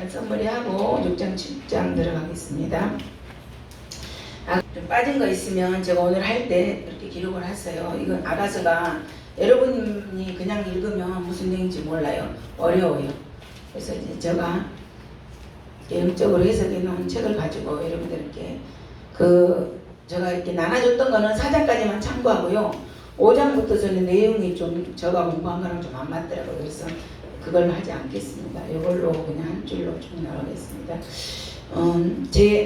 선물이하고 6장 7장 들어가겠습니다. 좀 빠진 거 있으면 제가 오늘 할 때 이렇게 기록을 했어요. 이건 아가서가 여러분이 그냥 읽으면 무슨 내용인지 몰라요. 어려워요. 그래서 이제 제가 영적으로 해석해 놓은 책을 가지고 여러분들께 제가 이렇게 나눠줬던 거는 4장까지만 참고하고요. 5장부터서는 내용이 좀 제가 공부한 거랑 좀 안 맞더라고요. 그래서 그걸 하지 않겠습니다. 이걸로 그냥 한 줄로 쭉 나가겠습니다.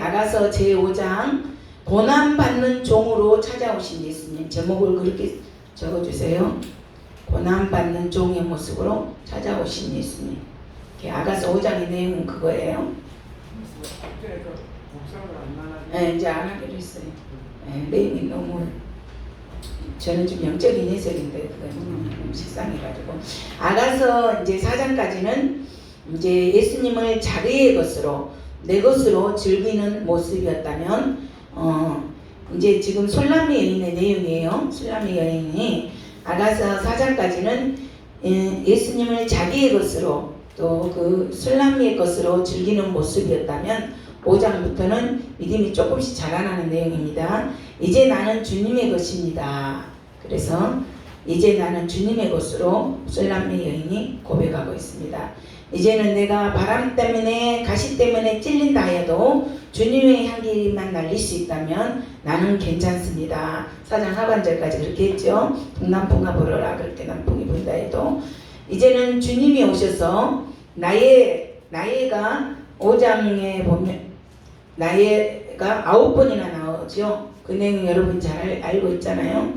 아가서 제5장 고난받는 종으로 찾아오신 예수님. 제목을 그렇게 적어주세요. 고난받는 종의 모습으로 찾아오신 예수님. 아가서 5장의 내용은 그거예요. 네, 이제 안 하기로 했어요. 네, 내용이 너무 저는 좀 영적인 해석인데 그건 식상해가지고 아가서 이제 4장까지는 이제 예수님을 자기의 것으로 내 것으로 즐기는 모습이었다면 이제 지금 술람미 여인의 내용이에요. 술람미 여인이 아가서 4장까지는 예수님을 자기의 것으로 또 그 술람미의 것으로 즐기는 모습이었다면 5장부터는 믿음이 조금씩 자라나는 내용입니다. 이제 나는 주님의 것입니다. 그래서 이제 나는 주님의 것으로 술람미 여인이 고백하고 있습니다. 이제는 내가 바람 때문에 가시 때문에 찔린다 해도 주님의 향기만 날릴 수 있다면 나는 괜찮습니다. 4장 하반절까지 그렇게 했죠. 동남풍아 불어라 그럴 때 남풍이 분다 해도 이제는 주님이 오셔서 나의가 5장에 보면 나의가 9번이나 나오죠. 그 내용 여러분 잘 알고 있잖아요.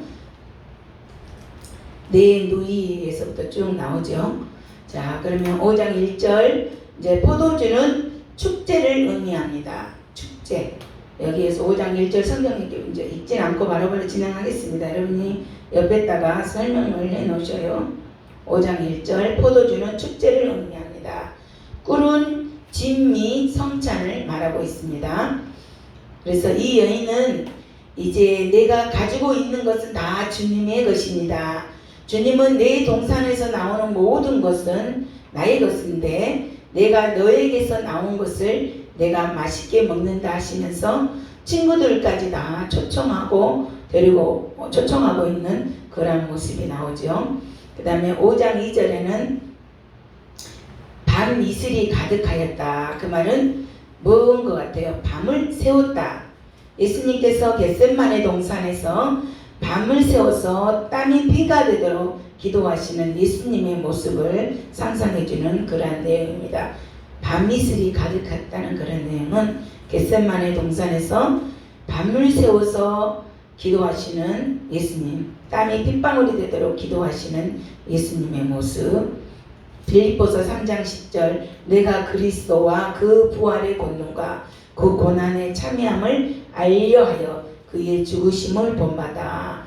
내 누이에서부터 쭉 나오죠. 자, 그러면 5장 1절 이제 포도주는 축제를 의미합니다. 축제. 여기에서 5장 1절 성경 이제 읽진 않고 바로바로 진행하겠습니다. 여러분이 옆에다가 설명을 해 놓으셔요. 5장 1절 포도주는 축제를 의미합니다. 꿀은 진미 성찬을 말하고 있습니다. 그래서 이 여인은 이제 내가 가지고 있는 것은 다 주님의 것입니다. 주님은 내 동산에서 나오는 모든 것은 나의 것인데 내가 너에게서 나온 것을 내가 맛있게 먹는다 하시면서 친구들까지 다 초청하고 있는 그런 모습이 나오죠. 그 다음에 5장 2절에는 밤 이슬이 가득하였다. 그 말은 뭔 것 같아요? 밤을 세웠다. 예수님께서 겟셋마네 동산에서 밤을 세워서 땀이 피가 되도록 기도하시는 예수님의 모습을 상상해주는 그런 내용입니다. 밤이슬이 가득했다는 그런 내용은 겟셋마네 동산에서 밤을 세워서 기도하시는 예수님, 땀이 핏방울이 되도록 기도하시는 예수님의 모습. 빌립보서 3장 10절 내가 그리스도와 그 부활의 권능과 그 고난의 참여함을 알려하여 그의 죽으심을 본받아.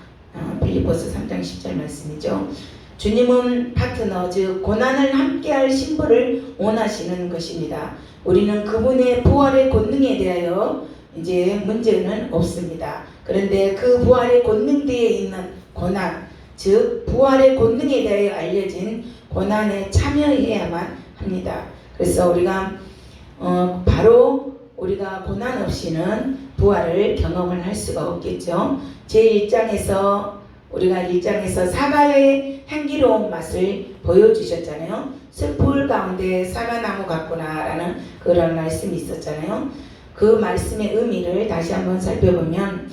빌립보서 3장 10절 말씀이죠. 주님은 파트너 즉 고난을 함께할 신부를 원하시는 것입니다. 우리는 그분의 부활의 권능에 대하여 이제 문제는 없습니다. 그런데 그 부활의 권능대에 있는 고난 즉 부활의 권능에 대하여 알려진 고난에 참여해야만 합니다. 그래서 우리가 바로 우리가 고난 없이는 부활을 경험을 할 수가 없겠죠. 제1장에서 우리가 1장에서 사과의 향기로운 맛을 보여주셨잖아요. 숯불 가운데 사과나무 같구나 라는 그런 말씀이 있었잖아요. 그 말씀의 의미를 다시 한번 살펴보면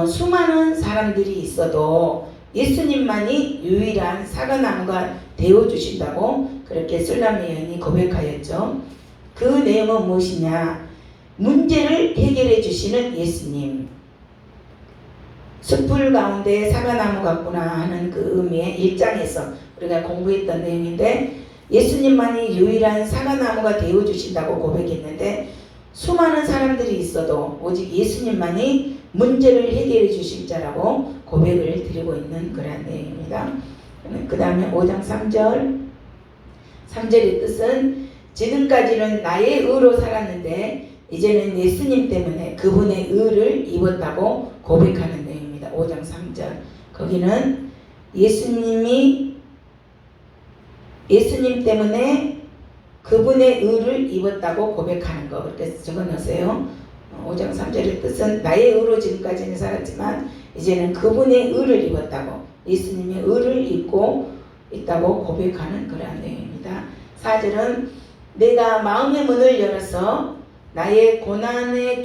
수많은 사람들이 있어도 예수님만이 유일한 사과나무가 되어주신다고 그렇게 술람미 여인이 고백하였죠. 그 내용은 무엇이냐? 문제를 해결해 주시는 예수님. 숯불 가운데 사과나무 같구나 하는 그 의미의 1장에서 우리가 공부했던 내용인데 예수님만이 유일한 사과나무가 되어주신다고 고백했는데 수많은 사람들이 있어도 오직 예수님만이 문제를 해결해 주실 자라고 고백을 드리고 있는 그런 내용입니다. 그 다음에 5장 3절의 뜻은 지금까지는 나의 의로 살았는데 이제는 예수님 때문에 그분의 의를 입었다고 고백하는 내용입니다. 5장 3절 거기는 예수님 때문에 그분의 의를 입었다고 고백하는 거. 그렇게 적어놓으세요. 5장 3절의 뜻은 나의 의로 지금까지는 살았지만 이제는 그분의 의를 입었다고, 예수님의 의를 입고 있다고 고백하는 그러한 내용입니다. 4절은 내가 마음의 문을 열어서 나의 고난의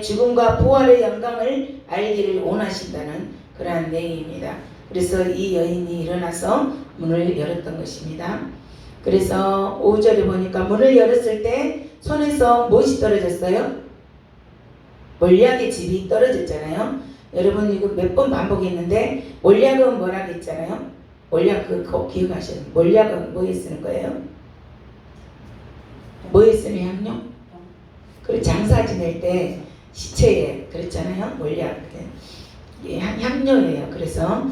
죽음과 부활의 영광을 알기를 원하신다는 그러한 내용입니다. 그래서 이 여인이 일어나서 문을 열었던 것입니다. 그래서 5절에 보니까 문을 열었을 때 손에서 무엇이 떨어졌어요? 몰약의 집이 떨어졌잖아요. 여러분 이거 몇 번 반복했는데 몰약은 뭐라고 했잖아요? 몰약 그거 기억하셔야 돼요. 몰약은 뭐에 쓰는 거예요? 뭐에 쓰는 향료? 그리고 장사 지낼 때 시체에 그랬잖아요. 몰약 향료예요. 그래서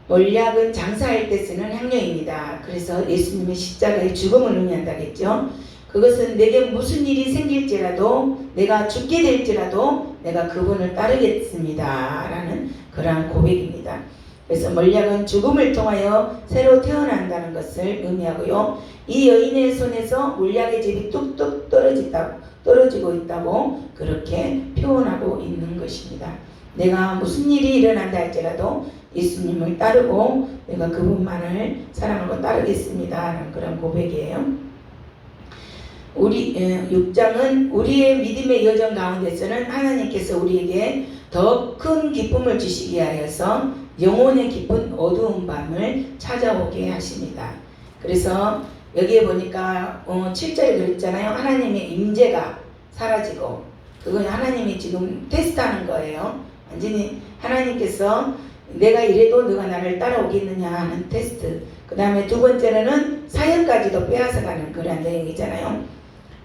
몰약은 장사할 때 쓰는 향료입니다. 그래서 예수님의 십자가의 죽음을 의미한다겠죠. 그것은 내게 무슨 일이 생길지라도, 내가 죽게 될지라도 내가 그분을 따르겠습니다 라는 그러한 고백입니다. 그래서 몰약은 죽음을 통하여 새로 태어난다는 것을 의미하고요. 이 여인의 손에서 몰약의 집이 뚝뚝 떨어지고 있다고 그렇게 표현하고 있는 것입니다. 내가 무슨 일이 일어난다 할지라도 예수님을 따르고 내가 그분만을 사랑하고 따르겠습니다 라는 그런 고백이에요. 6장은 우리의 믿음의 여정 가운데서는 하나님께서 우리에게 더 큰 기쁨을 주시기 위하여서 영혼의 깊은 어두운 밤을 찾아오게 하십니다. 그래서 여기에 보니까 7절에 그랬잖아요. 하나님의 임재가 사라지고, 그건 하나님이 지금 테스트하는 거예요. 완전히 하나님께서 내가 이래도 너가 나를 따라오겠느냐 하는 테스트. 그 다음에 두 번째로는 사역까지도 빼앗아가는 그런 내용이잖아요.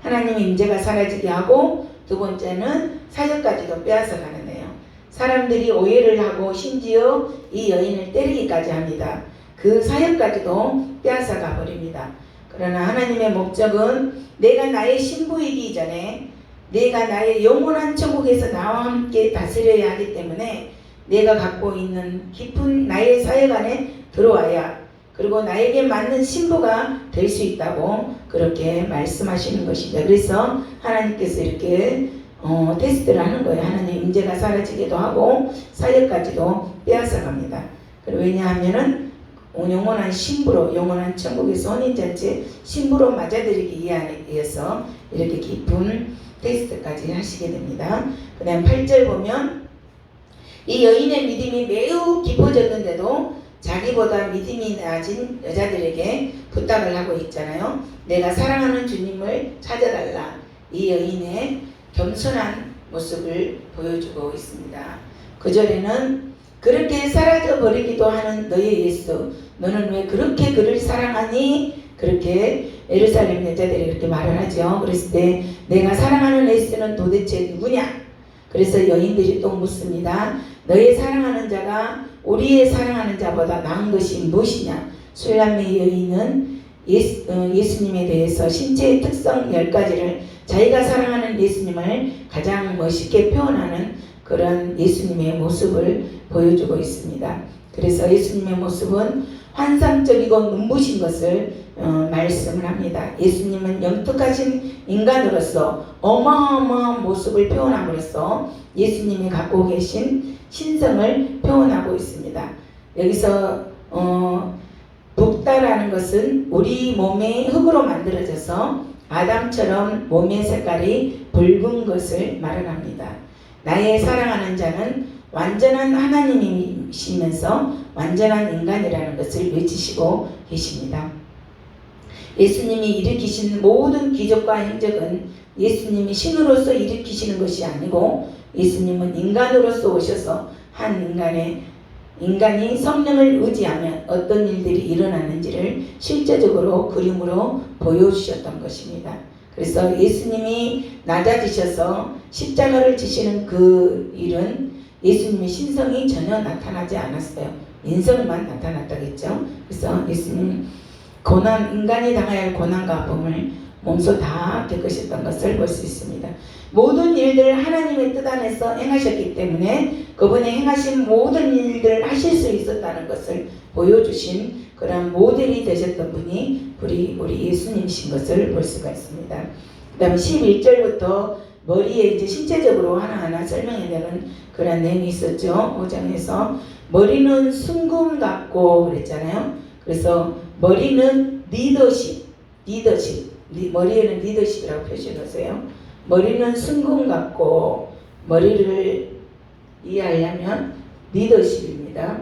하나님의 임재가 사라지게 하고, 두 번째는 사역까지도 빼앗아가는 내용. 사람들이 오해를 하고 심지어 이 여인을 때리기까지 합니다. 그 사역까지도 빼앗아가 버립니다. 그러나 하나님의 목적은 내가 나의 신부이기 이전에 내가 나의 영원한 천국에서 나와 함께 다스려야 하기 때문에 내가 갖고 있는 깊은 나의 사역 안에 들어와야, 그리고 나에게 맞는 신부가 될 수 있다고 그렇게 말씀하시는 것입니다. 그래서 하나님께서 이렇게 테스트를 하는 거예요. 하나님 임재가 사라지기도 하고 사역까지도 빼앗아갑니다. 왜냐하면은 영원한 신부로, 영원한 천국에서 혼인잔치 신부로 맞아들이기 위해서 이렇게 깊은 테스트까지 하시게 됩니다. 그 다음 8절 보면 이 여인의 믿음이 매우 깊어졌는데도 자기보다 믿음이 낮은 여자들에게 부탁을 하고 있잖아요. 내가 사랑하는 주님을 찾아달라. 이 여인의 겸손한 모습을 보여주고 있습니다. 9절에는 그렇게 사라져 버리기도 하는 너의 예수, 너는 왜 그렇게 그를 사랑하니? 그렇게 예루살렘 여자들이 그렇게 말을 하죠. 그랬을 때 내가 사랑하는 예수는 도대체 누구냐? 그래서 여인들이 또 묻습니다. 너의 사랑하는 자가 우리의 사랑하는 자보다 나은 것이 무엇이냐? 술람의 여인은 예수님에 대해서 신체의 특성 10가지를 자기가 사랑하는 예수님을 가장 멋있게 표현하는 그런 예수님의 모습을 보여주고 있습니다. 그래서 예수님의 모습은 환상적이고 눈부신 것을 말씀을 합니다. 예수님은 영특하신 인간으로서 어마어마한 모습을 표현함으로써 예수님이 갖고 계신 신성을 표현하고 있습니다. 여기서 붓다라는 것은 우리 몸의 흙으로 만들어져서 아담처럼 몸의 색깔이 붉은 것을 말합니다. 나의 사랑하는 자는 완전한 하나님이시면서 완전한 인간이라는 것을 외치시고 계십니다. 예수님이 일으키신 모든 기적과 행적은 예수님이 신으로서 일으키시는 것이 아니고 예수님은 인간으로서 오셔서 한 인간이 성령을 의지하면 어떤 일들이 일어나는지를 실제적으로 그림으로 보여주셨던 것입니다. 그래서 예수님이 낮아지셔서 십자가를 지시는 그 일은 예수님의 신성이 전혀 나타나지 않았어요. 인성만 나타났다겠죠. 그래서 예수님 인간이 당해야 할 고난과 아픔을 몸소 다 겪으셨던 것을 볼 수 있습니다. 모든 일들 하나님의 뜻 안에서 행하셨기 때문에 그분의 행하신 모든 일들을 하실 수 있었다는 것을 보여주신 그런 모델이 되셨던 분이 우리 예수님이신 것을 볼 수가 있습니다. 그 다음에 11절부터 머리에 이제 신체적으로 하나하나 설명해 되는 그런 내용이 있었죠. 5장에서 머리는 순금 같고 그랬잖아요. 그래서 머리는 리더십, 머리에는 리더십이라고 표시해놓으세요. 머리는 순금 같고, 머리를 이해하려면 리더십입니다.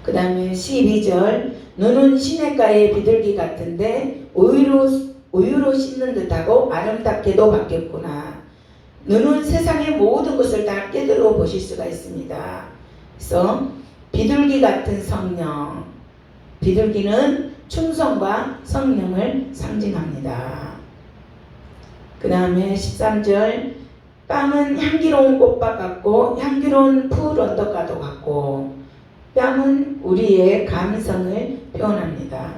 그 다음에 12절, 눈은 시냇가의 비둘기 같은데 우유로 씻는 듯하고 아름답게도 바뀌었구나. 눈은 세상의 모든 것을 다 깨달아 보실 수가 있습니다. 그래서 비둘기 같은 성령, 비둘기는 충성과 성령을 상징합니다. 그 다음에 13절, 뺨은 향기로운 꽃밭 같고 향기로운 푸른 언덕가도 같고, 뺨은 우리의 감성을 표현합니다.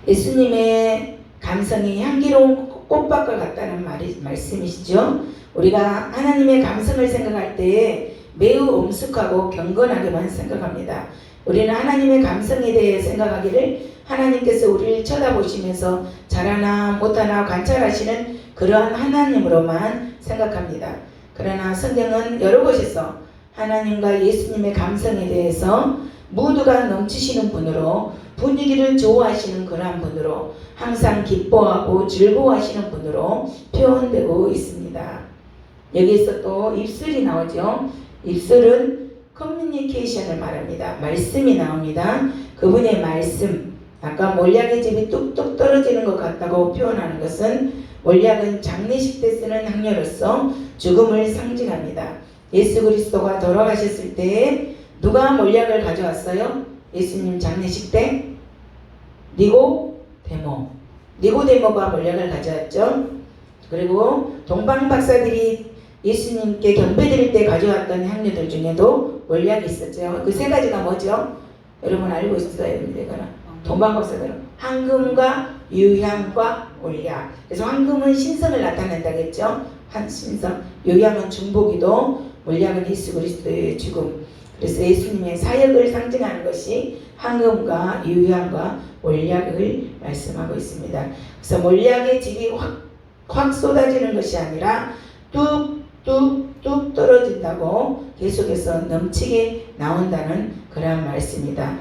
예수님의 감성이 향기로운 꽃밭과 같다는 말씀이시죠. 우리가 하나님의 감성을 생각할 때에 매우 엄숙하고 경건하게만 생각합니다. 우리는 하나님의 감성에 대해 생각하기를 하나님께서 우리를 쳐다보시면서 잘하나 못하나 관찰하시는 그러한 하나님으로만 생각합니다. 그러나 성경은 여러 곳에서 하나님과 예수님의 감성에 대해서 모두가 넘치시는 분으로, 분위기를 좋아하시는 그러한 분으로, 항상 기뻐하고 즐거워하시는 분으로 표현되고 있습니다. 여기에서 또 입술이 나오죠. 입술은 커뮤니케이션을 말합니다. 말씀이 나옵니다. 그분의 말씀, 아까 몰약의 집이 뚝뚝 떨어지는 것 같다고 표현하는 것은, 몰약은 장례식 때 쓰는 향료로서 죽음을 상징합니다. 예수 그리스도가 돌아가셨을 때 누가 몰약을 가져왔어요? 예수님 장례식 때 니고데모가 몰약을 가져왔죠. 그리고 동방 박사들이 예수님께 경배드릴 때 가져왔던 향료들 중에도 몰약이 있었죠. 그 세 가지가 뭐죠? 여러분 알고 있어야 됩니다. 이거는 동방 박사들은 황금과 유향과 몰약. 그래서 황금은 신성을 나타낸다겠죠. 신성. 유향은 중보기도, 몰약은 예수 그리스도의 죽음. 그래서 예수님의 사역을 상징하는 것이 황금과 유향과 몰약을 말씀하고 있습니다. 그래서 몰약의 질이 확 쏟아지는 것이 아니라 뚝뚝뚝 떨어진다고 계속해서 넘치게 나온다는 그러한 말씀입니다.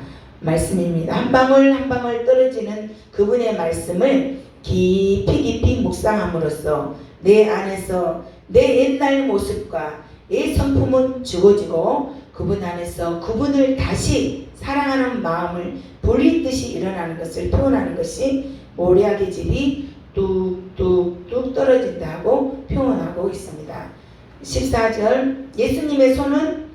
한 방울 한 방울 떨어지는 그분의 말씀을 깊이 묵상함으로써 내 안에서 내 옛날 모습과 이 성품은 죽어지고 그분 안에서 그분을 다시 사랑하는 마음을 불리듯이 일어나는 것을 표현하는 것이 몰약의 질이 뚝뚝뚝 떨어진다고 표현하고 있습니다. 14절, 예수님의 손은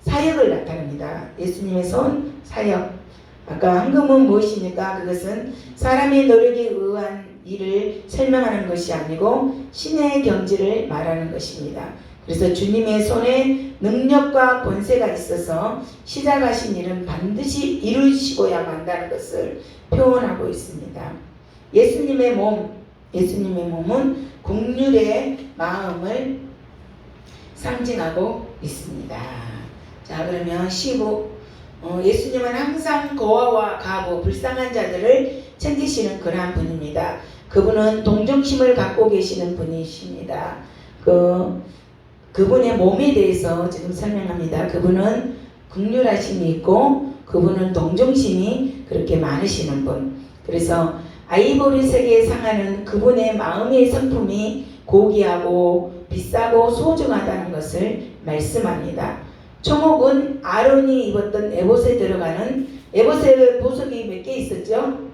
사역을 나타냅니다. 예수님의 손, 사역. 아까 황금은 무엇입니까? 그것은 사람의 노력에 의한 일을 설명하는 것이 아니고 신의 경지를 말하는 것입니다. 그래서 주님의 손에 능력과 권세가 있어서 시작하신 일은 반드시 이루시고야 만다는 것을 표현하고 있습니다. 예수님의 몸은 긍휼의 마음을 상징하고 있습니다. 자, 그러면 15. 예수님은 항상 고아와 가고 불쌍한 자들을 챙기시는 그러한 분입니다. 그분은 동정심을 갖고 계시는 분이십니다. 그분의 몸에 대해서 지금 설명합니다. 그분은 긍휼하심이 있고 그분은 동정심이 그렇게 많으시는 분. 그래서 아이보리색에 상하는 그분의 마음의 성품이 고귀하고 비싸고 소중하다는 것을 말씀합니다. 총옥은 아론이 입었던 에봇에 들어가는 에봇의 보석이 몇 개 있었죠?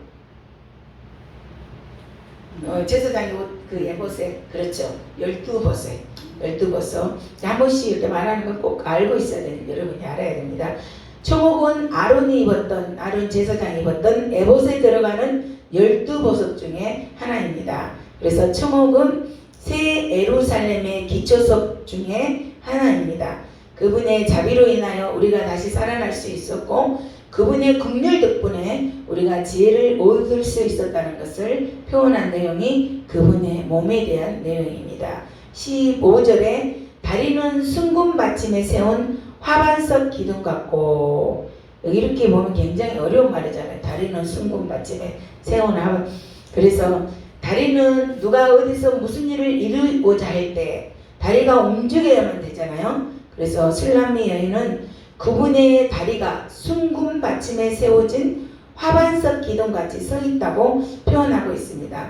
제사장이 옷 그 에봇에 그렇죠. 12보석. 한 번씩 이렇게 말하는 건 꼭 알고 있어야 됩니다. 여러분이 알아야 됩니다. 총옥은 아론 제사장이 입었던 에봇에 들어가는 12보석 중에 하나입니다. 그래서 총옥은 새 예루살렘의 기초석 중에 하나입니다. 그분의 자비로 인하여 우리가 다시 살아날 수 있었고 그분의 긍휼 덕분에 우리 우리가 지혜를 얻을 수 있었다는 것을 표현한 내용이 그분의 몸에 대한 내용입니다. 15절에 다리는 순금 받침에 세운 화반석 기둥 같고, 여기 이렇게 보면 굉장히 어려운 말이잖아요. 다리는 순금 받침에 세운 화반. 그래서 다리는 누가 어디서 무슨 일을 이루고자 할 때 다리가 움직여야만 되잖아요. 그래서 슬람미 여인은 그분의 다리가 순금 받침에 세워진 화반석 기둥같이 서 있다고 표현하고 있습니다.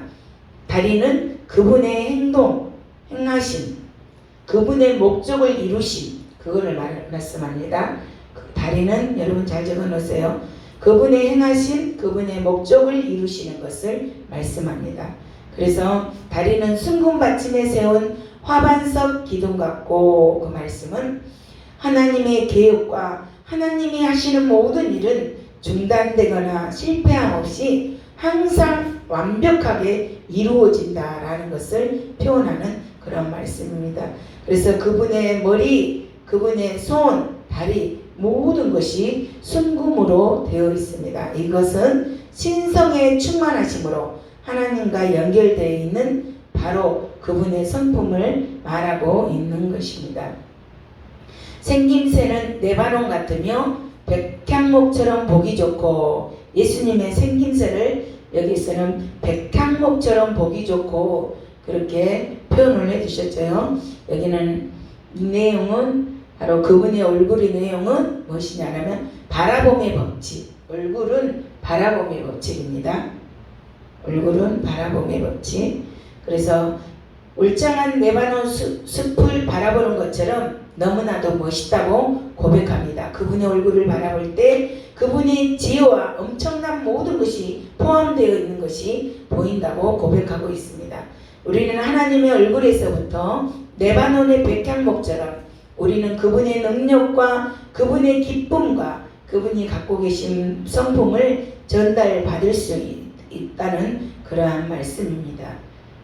다리는 그분의 행동, 행하심, 그분의 목적을 이루심, 그거를 말씀합니다. 다리는 여러분 잘 적어놓으세요. 그분의 행하심, 그분의 목적을 이루시는 것을 말씀합니다. 그래서 다리는 순금 받침에 세운 화반석 기둥 같고, 그 말씀은 하나님의 계획과 하나님이 하시는 모든 일은 중단되거나 실패함 없이 항상 완벽하게 이루어진다라는 것을 표현하는 그런 말씀입니다. 그래서 그분의 머리, 그분의 손, 다리 모든 것이 순금으로 되어 있습니다. 이것은 신성의 충만하심으로 하나님과 연결되어 있는 바로 그분의 성품을 말하고 있는 것입니다. 생김새는 레바논 같으며 백향목처럼 보기 좋고, 예수님의 생김새를 여기서는 백향목처럼 보기 좋고 그렇게 표현을 해주셨죠. 여기는 이 내용은 바로 그분의 얼굴의 내용은 무엇이냐면 바라봄의 법칙. 얼굴은 바라봄의 법칙입니다. 얼굴은 바라봄의 법칙. 그래서 울창한 레바논 숲을 바라보는 것처럼 너무나도 멋있다고 고백합니다. 그분의 얼굴을 바라볼 때 그분의 지혜와 엄청난 모든 것이 포함되어 있는 것이 보인다고 고백하고 있습니다. 우리는 하나님의 얼굴에서부터 레바논의 백향목처럼 우리는 그분의 능력과 그분의 기쁨과 그분이 갖고 계신 성품을 전달받을 수 있다는 그러한 말씀입니다.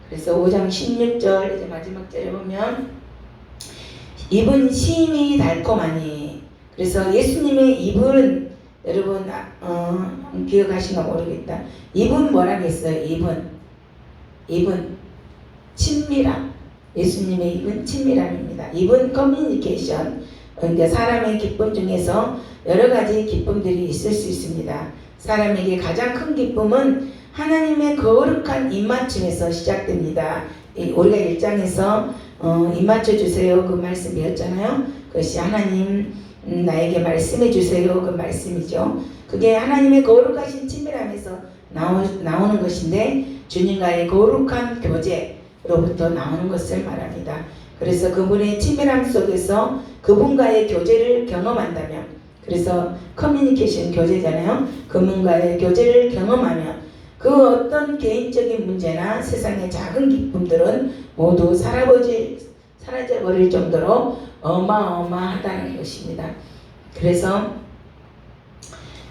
그래서 5장 16절 이제 마지막 절에 보면 입은 심히 달콤하니, 그래서 예수님의 입은 여러분 기억하신가 모르겠다. 입은 뭐라고 했어요? 입은 친밀함. 예수님의 입은 친밀함입니다. 입은 커뮤니케이션. 그러니까 사람의 기쁨 중에서 여러 가지 기쁨들이 있을 수 있습니다. 사람에게 가장 큰 기쁨은 하나님의 거룩한 입맞춤에서 시작됩니다. 우리가 1장에서 입맞춰 주세요 그 말씀 배웠잖아요. 그것이 하나님 나에게 말씀해 주세요 그 말씀이죠. 그게 하나님의 거룩하신 친밀함에서 나오는 것인데, 주님과의 거룩한 교제로부터 나오는 것을 말합니다. 그래서 그분의 친밀함 속에서 그분과의 교제를 경험한다면, 그래서 커뮤니케이션 교제잖아요. 그분과의 교제를 경험하면 그 어떤 개인적인 문제나 세상의 작은 기쁨들은 모두 사라져버릴 정도로 어마어마하다는 것입니다. 그래서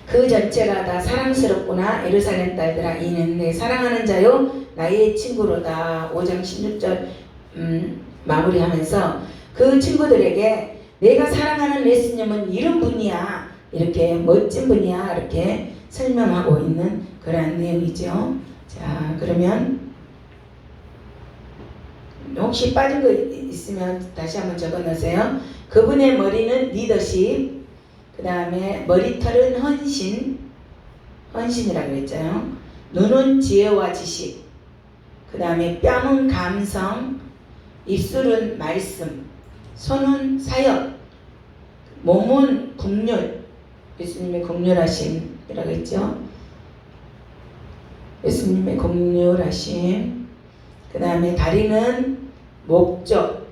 그 전체가 다 사랑스럽구나 예루살렘 딸들아, 이는 내 사랑하는 자요 나의 친구로다. 5장 16절 마무리하면서 그 친구들에게 내가 사랑하는 예수님은 이런 분이야, 이렇게 멋진 분이야, 이렇게 설명하고 있는 그런 내용이죠. 자, 그러면 혹시 빠진 거 있으면 다시 한번 적어 놓으세요. 그분의 머리는 리더십, 그 다음에 머리털은 헌신이라고 그랬잖아요. 눈은 지혜와 지식, 그 다음에 뺨은 감성, 입술은 말씀, 손은 사역, 몸은 긍휼, 예수님의 긍휼하심이라고 했죠. 예수님의 긍휼하심. 그 다음에 다리는 목적,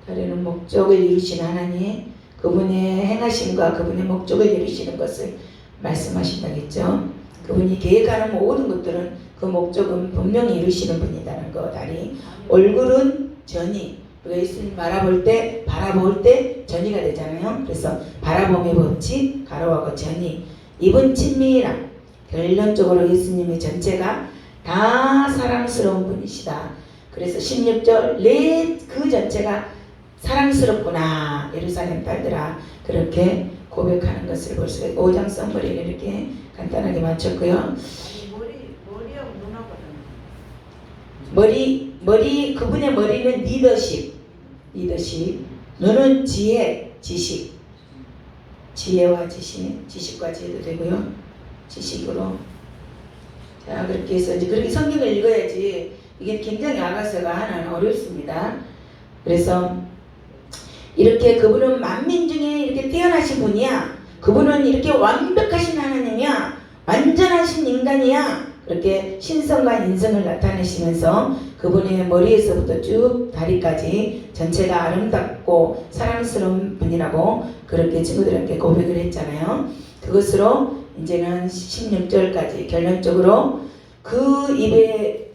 다리는 목적을 이루신 하나님, 그분의 행하심과 그분의 목적을 이루시는 것을 말씀하신다겠죠. 그분이 계획하는 모든 것들은 그 목적은 분명히 이루시는 분이라는 거. 다리. 얼굴은 전이, 우리가 예수님 바라볼 때 전이가 되잖아요. 그래서 바라봄의 법칙, 가로하고 전이. 입은 친밀함. 결론적으로 예수님의 전체가 다 사랑스러운 분이시다. 그래서 16절 내 그 전체가 사랑스럽구나 예루살렘 딸들아, 그렇게 고백하는 것을 볼 수가 있고 5장 썸머리를 이렇게 간단하게 마쳤고요. 아니 머리하고 눈하고 다른 머리 그분의 머리는 리더십, 눈은 지혜, 지식, 지혜와 지식과 지혜도 되고요. 지식으로. 자, 그렇게 해서 이제 그렇게 성경을 읽어야지. 이게 굉장히 아가서가 하나는 어렵습니다. 그래서 이렇게 그분은 만민 중에 이렇게 태어나신 분이야. 그분은 이렇게 완벽하신 하나님이야. 완전하신 인간이야. 그렇게 신성과 인성을 나타내시면서 그분의 머리에서부터 쭉 다리까지 전체가 아름답고 사랑스러운 분이라고 그렇게 친구들한테 고백을 했잖아요. 그것으로 이제는 16절까지 결론적으로 그의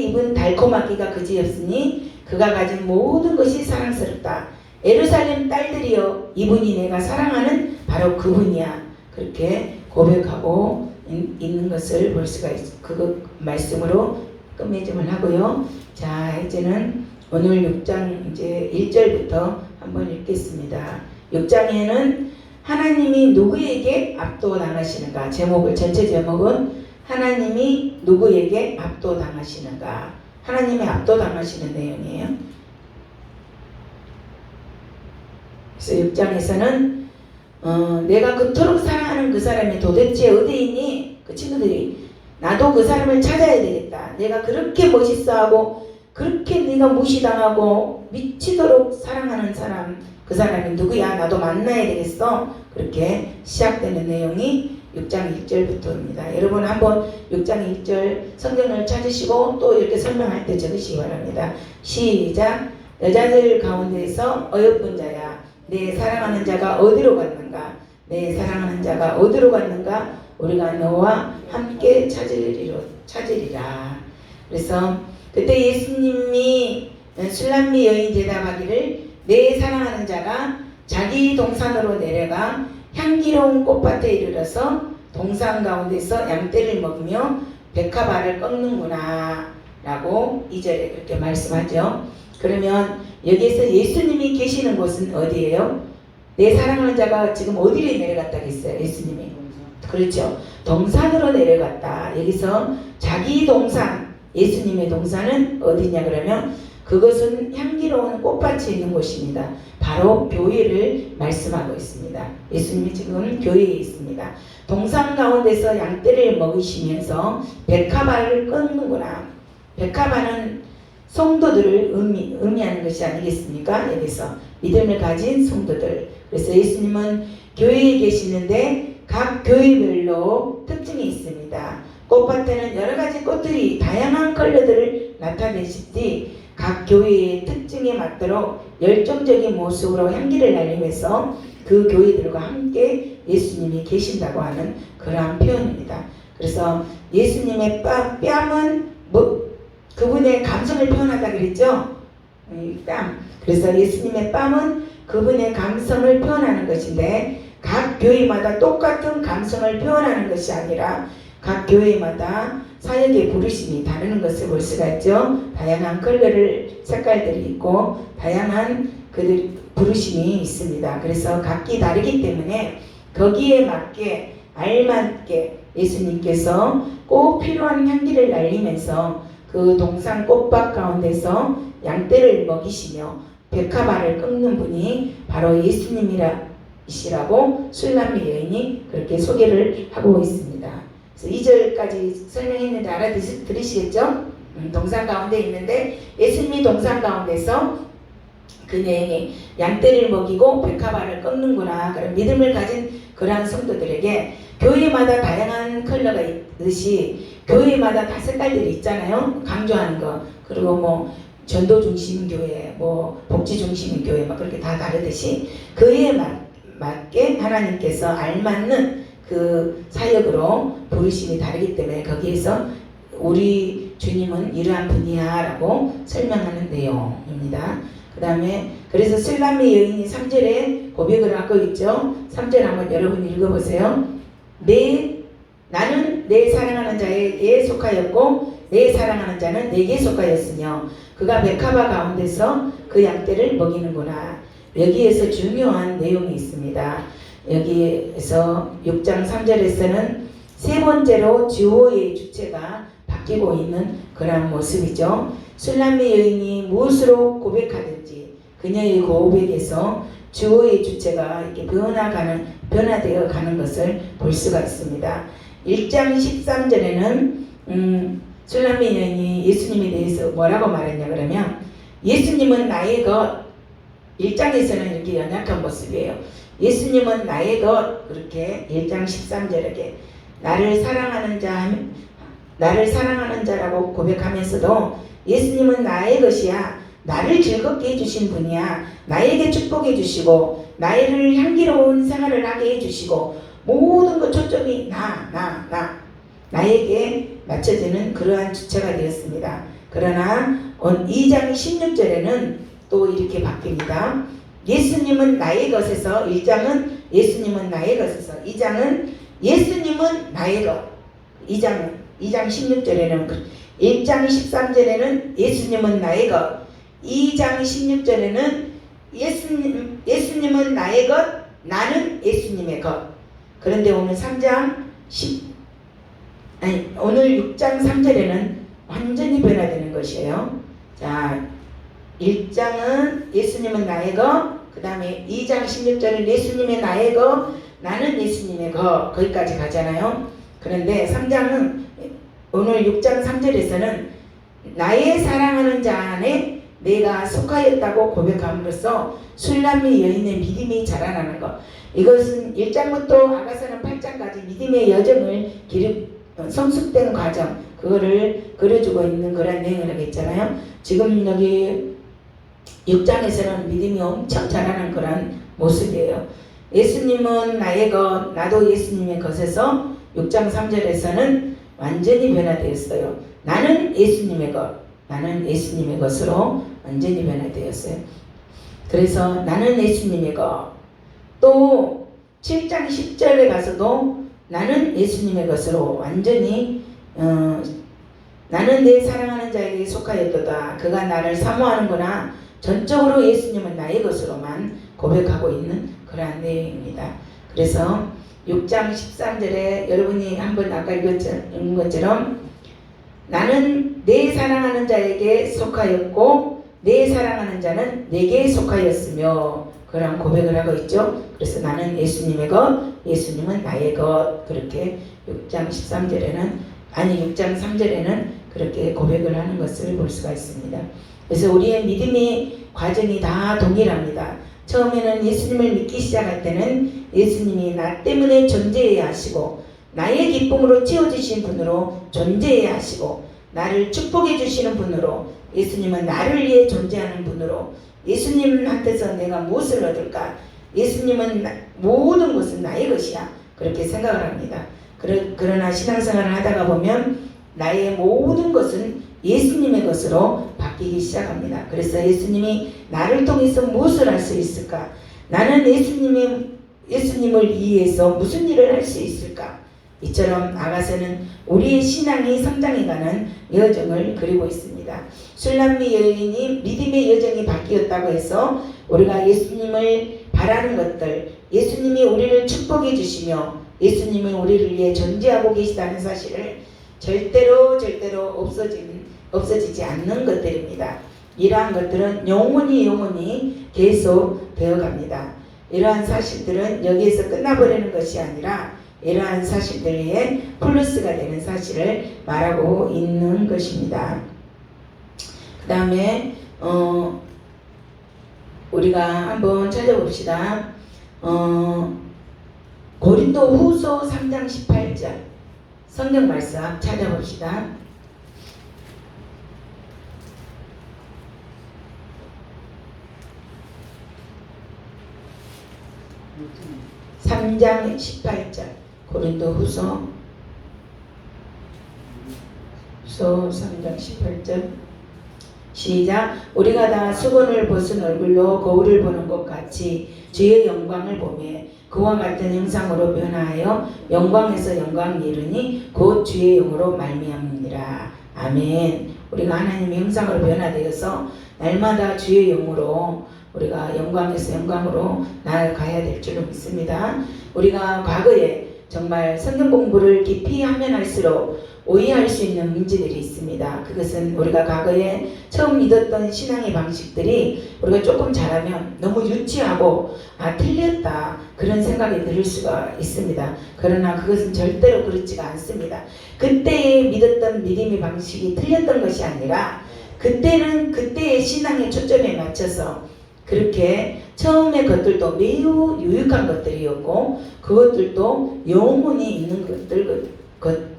입은 달콤하기가 그지없으니 그가 가진 모든 것이 사랑스럽다. 예루살렘 딸들이여 이분이 내가 사랑하는 바로 그분이야. 그렇게 고백하고 있는 것을 볼 수가 있어. 그거 말씀으로 끝맺음을 하고요. 자, 이제는 오늘 6장 이제 1절부터 한번 읽겠습니다. 6장에는 하나님이 누구에게 압도당하시는가? 전체 제목은 하나님이 누구에게 압도당하시는가? 하나님이 압도당하시는 내용이에요. 그래서 6장에서는 내가 그토록 사랑하는 그 사람이 도대체 어디 있니? 그 친구들이 나도 그 사람을 찾아야 되겠다. 내가 그렇게 멋있어하고 그렇게 네가 무시당하고 미치도록 사랑하는 사람, 그 사람이 누구야? 나도 만나야 되겠어. 그렇게 시작되는 내용이 6장 1절부터입니다. 여러분 한번 6장 1절 성경을 찾으시고 또 이렇게 설명할 때 적으시기 바랍니다. 시작. 여자들 가운데서 어여쁜 자야, 내 사랑하는 자가 어디로 갔는가? 내 사랑하는 자가 어디로 갔는가? 우리가 너와 함께 찾으리라. 그래서 그때 예수님이 술람미 여인 대답하기를 내 사랑하는 자가 자기 동산으로 내려가 향기로운 꽃밭에 이르러서 동산 가운데서 양떼를 먹으며 백합알을 꺾는구나 라고 2절에 그렇게 말씀하죠. 그러면 여기에서 예수님이 계시는 곳은 어디예요? 내 사랑하는 자가 지금 어디로 내려갔다 했어요? 예수님이. 그렇죠. 동산으로 내려갔다. 여기서 자기 동산, 예수님의 동산은 어디냐 그러면 그것은 향기로운 꽃밭이 있는 곳입니다. 바로 교회를 말씀하고 있습니다. 예수님이 지금 교회에 있습니다. 동산 가운데서 양떼를 먹이시면서 백합알을 끊는구나. 백합알은 성도들을 의미하는 것이 아니겠습니까? 여기서 믿음을 가진 성도들. 그래서 예수님은 교회에 계시는데 각 교회별로 특징이 있습니다. 꽃밭에는 여러 가지 꽃들이 다양한 컬러들을 나타내시듯이 각 교회의 특징에 맞도록 열정적인 모습으로 향기를 날리면서 그 교회들과 함께 예수님이 계신다고 하는 그러한 표현입니다. 그래서 예수님의 뺨은 그분의 감성을 표현하다 그랬죠? 뺨. 그래서 예수님의 뺨은 그분의 감성을 표현하는 것인데 각 교회마다 똑같은 감성을 표현하는 것이 아니라 각 교회마다 사역의 부르심이 다르는 것을 볼 수가 있죠. 다양한 색깔들이 있고 다양한 부르심이 있습니다. 그래서 각기 다르기 때문에 거기에 맞게 알맞게 예수님께서 꼭 필요한 향기를 날리면서 그 동산 꽃밭 가운데서 양떼를 먹이시며 백합알을 꺾는 분이 바로 예수님이시라고 술람미 여인이 그렇게 소개를 하고 있습니다. 그래서 2절까지 설명했는데 알아들으시겠죠? 동산 가운데 있는데 예수님이 동산 가운데서 그 내용이 양떼를 먹이고 백합알을 꺾는구나. 그런 믿음을 가진 그러한 성도들에게 교회마다 다양한 컬러가 있듯이 교회마다 다 색깔들이 있잖아요. 강조하는 거. 그리고 뭐 전도 중심 교회, 뭐 복지 중심 교회 막 그렇게 다 다르듯이 그에 맞게 하나님께서 알맞는 그 사역으로 부르심이 다르기 때문에 거기에서 우리 주님은 이러한 분이야 라고 설명하는 내용입니다. 그 다음에 그래서 술람미 여인이 3절에 고백을 하고 있죠. 3절 한번 여러분 읽어보세요. 나는 내 사랑하는 자에게 속하였고 내 사랑하는 자는 내게 속하였으며 그가 백합화 가운데서 그 양떼를 먹이는구나. 여기에서 중요한 내용이 있습니다. 여기에서 6장 3절에서는 세 번째로 주어의 주체가 바뀌고 있는 그런 모습이죠. 술람미 여인이 무엇으로 고백하든지 그녀의 고백에서 주어의 주체가 이렇게 변화되어 가는 것을 볼 수가 있습니다. 1장 13절에는 술람미 여인이 예수님에 대해서 뭐라고 말했냐 그러면 예수님은 나의 것. 1장에서는 이렇게 연약한 모습이에요. 예수님은 나의 것. 그렇게 1장 13절에 나를 사랑하는 자라고 고백하면서도 예수님은 나의 것이야. 나를 즐겁게 해주신 분이야. 나에게 축복해 주시고 나를 향기로운 생활을 하게 해주시고 모든 것 초점이 나에게 맞춰지는 그러한 주체가 되었습니다. 그러나 2장 16절에는 또 이렇게 바뀝니다. 예수님은 나의 것에서 1장은 예수님은 나의 것에서 2장은 예수님은 나의 것. 2장 16절에는 1장 13절에는 예수님은 나의 것. 2장 16절에는 예수님은 나의 것, 나는 예수님의 것. 그런데 오늘 6장 3절에는 완전히 변화되는 것이에요. 자, 1장은 예수님은 나의 것, 그 다음에 2장 16절은 예수님의 나의 것, 나는 예수님의 것, 거기까지 가잖아요. 그런데 3장은 오늘 6장 3절에서는 나의 사랑하는 자 안에 내가 속하였다고 고백함으로써 술람미 여인의 믿음이 자라나는 것. 이것은 1장부터 아가서는 8장까지 믿음의 여정을 성숙된 과정, 그거를 그려주고 있는 그런 내용을 하겠잖아요. 지금 여기 6장에서는 믿음이 엄청 자라는 그런 모습이에요. 예수님은 나의 것, 나도 예수님의 것에서 6장 3절에서는 완전히 변화되었어요. 나는 예수님의 것, 나는 예수님의 것으로 완전히 변화되었어요. 그래서 나는 예수님의 것. 또 7장 10절에 가서도 나는 예수님의 것으로 완전히 나는 내 사랑하는 자에게 속하였도다. 그가 나를 사모하는구나. 전적으로 예수님은 나의 것으로만 고백하고 있는 그러한 내용입니다. 그래서 6장 13절에 여러분이 한번 아까 읽은 것처럼 나는 내 사랑하는 자에게 속하였고 내 사랑하는 자는 내게 속하였으며 그런 고백을 하고 있죠. 그래서 나는 예수님의 것, 예수님은 나의 것. 그렇게 6장 3절에는 그렇게 고백을 하는 것을 볼 수가 있습니다. 그래서 우리의 믿음의 과정이 다 동일합니다. 처음에는 예수님을 믿기 시작할 때는 예수님이 나 때문에 존재해야 하시고 나의 기쁨으로 채워주신 분으로 존재해야 하시고 나를 축복해 주시는 분으로 예수님은 나를 위해 존재하는 분으로 예수님한테서 내가 무엇을 얻을까? 예수님은 모든 것은 나의 것이야. 그렇게 생각을 합니다. 그러나 신앙생활을 하다가 보면 나의 모든 것은 예수님의 것으로 바뀌기 시작합니다. 그래서 예수님이 나를 통해서 무엇을 할 수 있을까? 나는 예수님을 위해서 무슨 일을 할 수 있을까? 이처럼 아가서는 우리의 신앙이 성장해가는 여정을 그리고 있습니다. 술람미 여인이 믿음의 여정이 바뀌었다고 해서 우리가 예수님을 바라는 것들, 예수님이 우리를 축복해 주시며 예수님이 우리를 위해 존재하고 계시다는 사실을 절대로 없어지지 않는 것들입니다. 이러한 것들은 영원히 계속 되어갑니다. 이러한 사실들은 여기에서 끝나버리는 것이 아니라 이러한 사실들에 플러스가 되는 사실을 말하고 있는 것입니다. 그 다음에 우리가 한번 찾아봅시다. 고린도 후서 3장 18절 성경 말씀 찾아봅시다. 3장 18절 고린도 후서 3장 18절 시작. 우리가 다 수건을 벗은 얼굴로 거울을 보는 것 같이 주의 영광을 보며 그와 같은 형상으로 변화하여 영광에서 영광 이르니 곧 주의 영으로 말미암느니라. 아멘. 우리가 하나님의 형상으로 변화되어서 날마다 주의 영으로 우리가 영광에서 영광으로 나아가야 될 줄로 믿습니다. 우리가 과거에 정말 성경 공부를 깊이 하면 할수록 오해할 수 있는 문제들이 있습니다. 그것은 우리가 과거에 처음 믿었던 신앙의 방식들이 우리가 조금 잘하면 너무 유치하고 틀렸다 그런 생각이 들 수가 있습니다. 그러나 그것은 절대로 그렇지가 않습니다. 그때에 믿었던 믿음의 방식이 틀렸던 것이 아니라 그때는 그때의 신앙의 초점에 맞춰서 그렇게 처음의 것들도 매우 유익한 것들이었고 그것들도 영혼이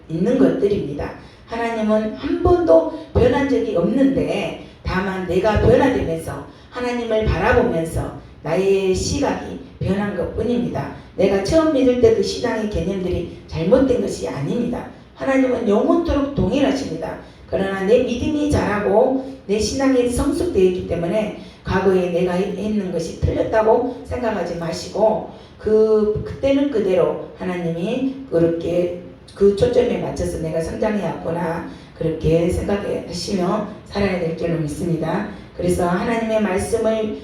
있는 것들입니다. 하나님은 한 번도 변한 적이 없는데 다만 내가 변화되면서 하나님을 바라보면서 나의 시각이 변한 것 뿐입니다. 내가 처음 믿을 때 그 신앙의 개념들이 잘못된 것이 아닙니다. 하나님은 영원토록 동일하십니다. 그러나 내 믿음이 자라고 내 신앙이 성숙되어 있기 때문에 과거에 내가 했는 것이 틀렸다고 생각하지 마시고 그때는 그대로 하나님이 그렇게 그 초점에 맞춰서 내가 성장해 왔구나 그렇게 생각하시며 살아야 될 줄로 믿습니다. 그래서 하나님의 말씀을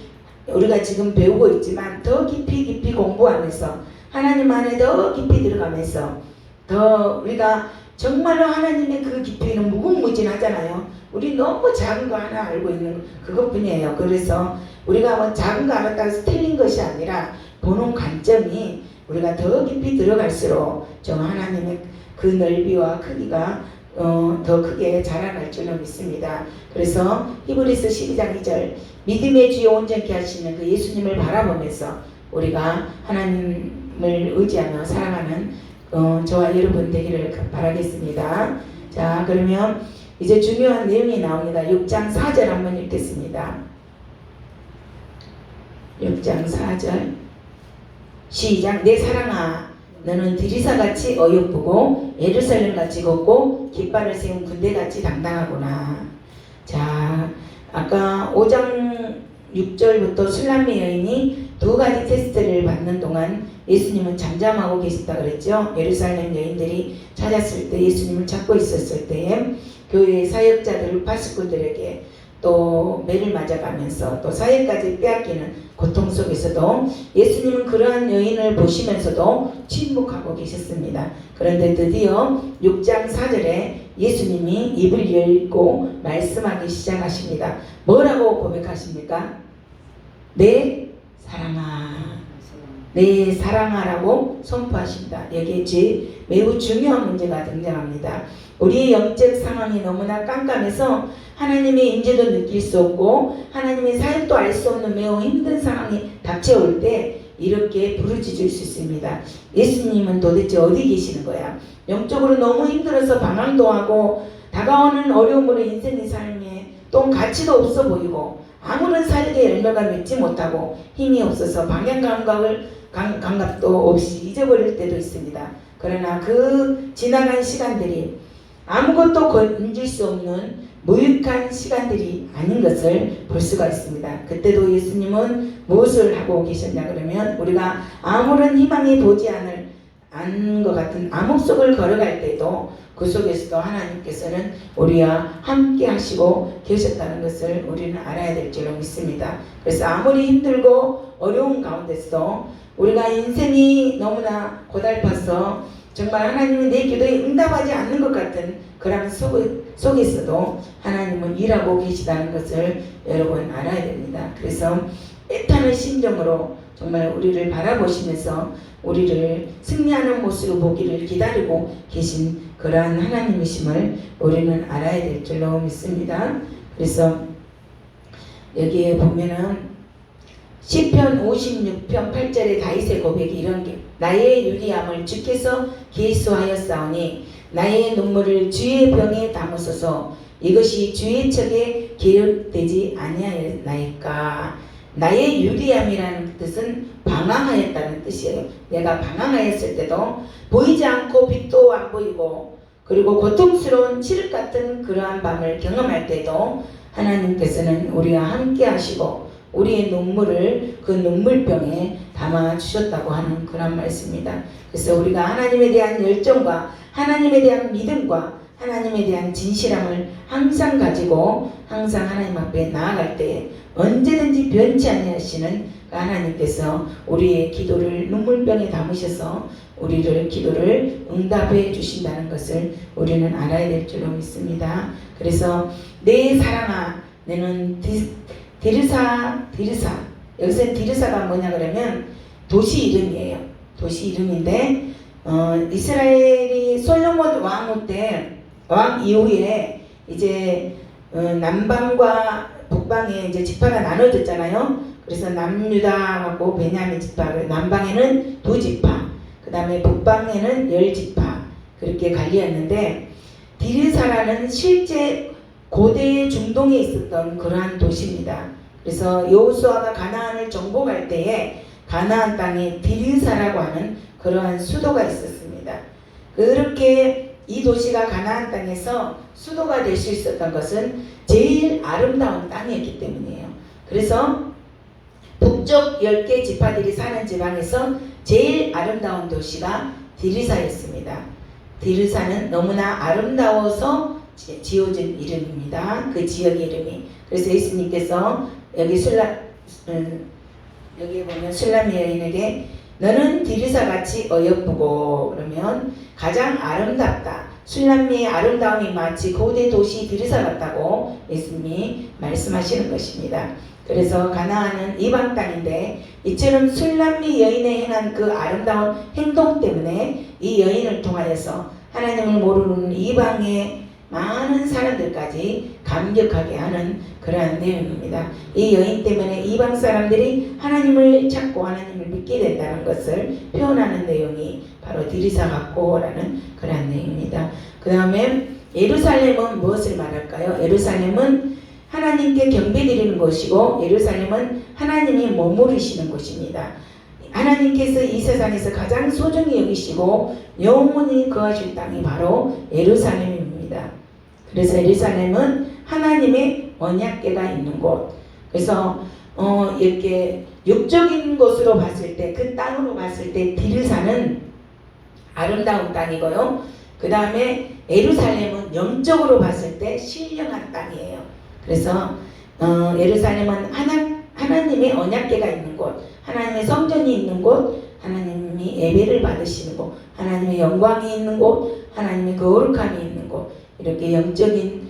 우리가 지금 배우고 있지만 더 깊이 공부하면서 하나님 안에 더 깊이 들어가면서 더 우리가 정말로 하나님의 그 깊이는 무궁무진하잖아요. 우리 너무 작은 거 하나 알고 있는 그것뿐이에요. 그래서 우리가 뭐 작은 거 알았다고 해서 틀린 것이 아니라 보는 관점이 우리가 더 깊이 들어갈수록 정 하나님의 그 넓이와 크기가 더 크게 자라날 줄로 믿습니다. 그래서 히브리서 12장 2절 믿음의 주여 온전케 하시는 그 예수님을 바라보면서 우리가 하나님을 의지하며 살아가는 저와 여러분 되기를 바라겠습니다. 자, 그러면 이제 중요한 내용이 나옵니다. 6장 4절 한번 읽겠습니다. 6장 4절 시작. 내 사랑아 너는 드리사같이 어여쁘고 예루살렘같이 걷고 깃발을 세운 군대같이 당당하구나. 자, 아까 5장 6절부터 술람미 여인이 두 가지 테스트를 받는 동안 예수님은 잠잠하고 계셨다 그랬죠. 예루살렘 여인들이 찾았을 때 예수님을 찾고 있었을 때 교회의 사역자들 파수꾼들에게 또 매를 맞아가면서 또 사회까지 빼앗기는 고통 속에서도 예수님은 그러한 여인을 보시면서도 침묵하고 계셨습니다. 그런데 드디어 6장 4절에 예수님이 입을 열고 말씀하기 시작하십니다. 뭐라고 고백하십니까? 내 사랑아, 내 사랑아라고 선포하십니다. 여기에 매우 중요한 문제가 등장합니다. 우리의 영적 상황이 너무나 깜깜해서 하나님의 임재도 느낄 수 없고 하나님의 사역도 알 수 없는 매우 힘든 상황이 닥쳐올 때 이렇게 부르짖을 수 있습니다. 예수님은 도대체 어디 계시는 거야? 영적으로 너무 힘들어서 방황도 하고 다가오는 어려움으로 인생의 삶에 또 가치도 없어 보이고 아무런 사역의 열매가 맺지 못하고 힘이 없어서 방향 감각도 없이 잊어버릴 때도 있습니다. 그러나 그 지나간 시간들이 아무것도 건질 수 없는 무익한 시간들이 아닌 것을 볼 수가 있습니다. 그때도 예수님은 무엇을 하고 계셨냐 그러면 우리가 아무런 희망이 보지 않은 것 같은 암흑 속을 걸어갈 때도 그 속에서도 하나님께서는 우리와 함께 하시고 계셨다는 것을 우리는 알아야 될 줄로 믿습니다. 그래서 아무리 힘들고 어려운 가운데서도 우리가 인생이 너무나 고달파서 정말 하나님이 내 기도에 응답하지 않는 것 같은 그런 속에서도 하나님은 일하고 계시다는 것을 여러분 알아야 됩니다. 그래서 애타는 심정으로 정말 우리를 바라보시면서 우리를 승리하는 모습을 보기를 기다리고 계신 그러한 하나님이심을 우리는 알아야 될 줄로 믿습니다. 그래서 여기에 보면은 시편 56편 8절에 다윗의 고백이 이런 게 나의 유리함을 주께서 계수하였사오니 나의 눈물을 주의 병에 담으소서 이것이 주의 척에 기록되지 아니하였나이까. 나의 유리함이라는 뜻은 방황하였다는 뜻이에요. 내가 방황하였을 때도 보이지 않고 빛도 안 보이고 그리고 고통스러운 칠흑 같은 그러한 밤을 경험할 때도 하나님께서는 우리와 함께 하시고 우리의 눈물을 그 눈물병에 담아 주셨다고 하는 그런 말씀입니다. 그래서 우리가 하나님에 대한 열정과 하나님에 대한 믿음과 하나님에 대한 진실함을 항상 가지고 항상 하나님 앞에 나아갈 때 언제든지 변치 아니하시는 하나님께서 우리의 기도를 눈물병에 담으셔서 우리를 기도를 응답해 주신다는 것을 우리는 알아야 될 줄로 믿습니다. 그래서 내 사랑아 너는 디르사 여기서 디르사가 뭐냐 그러면 도시 이름이에요. 도시 이름인데 이스라엘이 솔로몬 왕 이후에 이제 남방과 북방에 이제 지파가 나눠졌잖아요. 그래서 남유다하고 베냐민 지파를 남방에는 2지파, 그 다음에 북방에는 10지파 그렇게 갈리었는데 디르사라는 실제 고대 중동에 있었던 그러한 도시입니다. 그래서 여호수아가 가나안을 정복할 때에 가나안 땅에 디르사라고 하는 그러한 수도가 있었습니다. 그렇게 이 도시가 가나안 땅에서 수도가 될 수 있었던 것은 제일 아름다운 땅이었기 때문이에요. 그래서 북쪽 10개 지파들이 사는 지방에서 제일 아름다운 도시가 디르사였습니다. 디르사는 너무나 아름다워서 지어진 이름입니다. 그 지역의 이름이. 그래서 예수님께서 여기 여기 보면 술람미 여인에게 너는 디르사같이 어여쁘고 그러면 가장 아름답다. 술람미의 아름다움이 마치 고대 도시 디르사 같다고 예수님이 말씀하시는 것입니다. 그래서 가나안은 이방 땅인데 이처럼 술람미 여인의 행한 그 아름다운 행동 때문에 이 여인을 통하여서 하나님을 모르는 이방의 많은 사람들까지 감격하게 하는 그러한 내용입니다. 이 여인 때문에 이방 사람들이 하나님을 찾고 하나님을 믿게 된다는 것을 표현하는 내용이 바로 디르사 같고라는 그러한 내용입니다. 그 다음에 예루살렘은 무엇을 말할까요? 예루살렘은 하나님께 경배드리는 곳이고 예루살렘은 하나님이 머무르시는 곳입니다. 하나님께서 이 세상에서 가장 소중히 여기시고 영원히 거하실 땅이 바로 예루살렘입니다. 그래서 예루살렘은 하나님의 언약궤가 있는 곳. 그래서 이렇게 육적인 곳으로 봤을 때 그 땅으로 봤을 때 디르사는 아름다운 땅이고요. 그 다음에 예루살렘은 영적으로 봤을 때 신령한 땅이에요. 그래서 예루살렘은 하나님의 언약궤가 있는 곳, 하나님의 성전이 있는 곳, 하나님이 예배를 받으시는 곳, 하나님의 영광이 있는 곳, 하나님의 거룩함이 있는 곳, 이렇게 영적인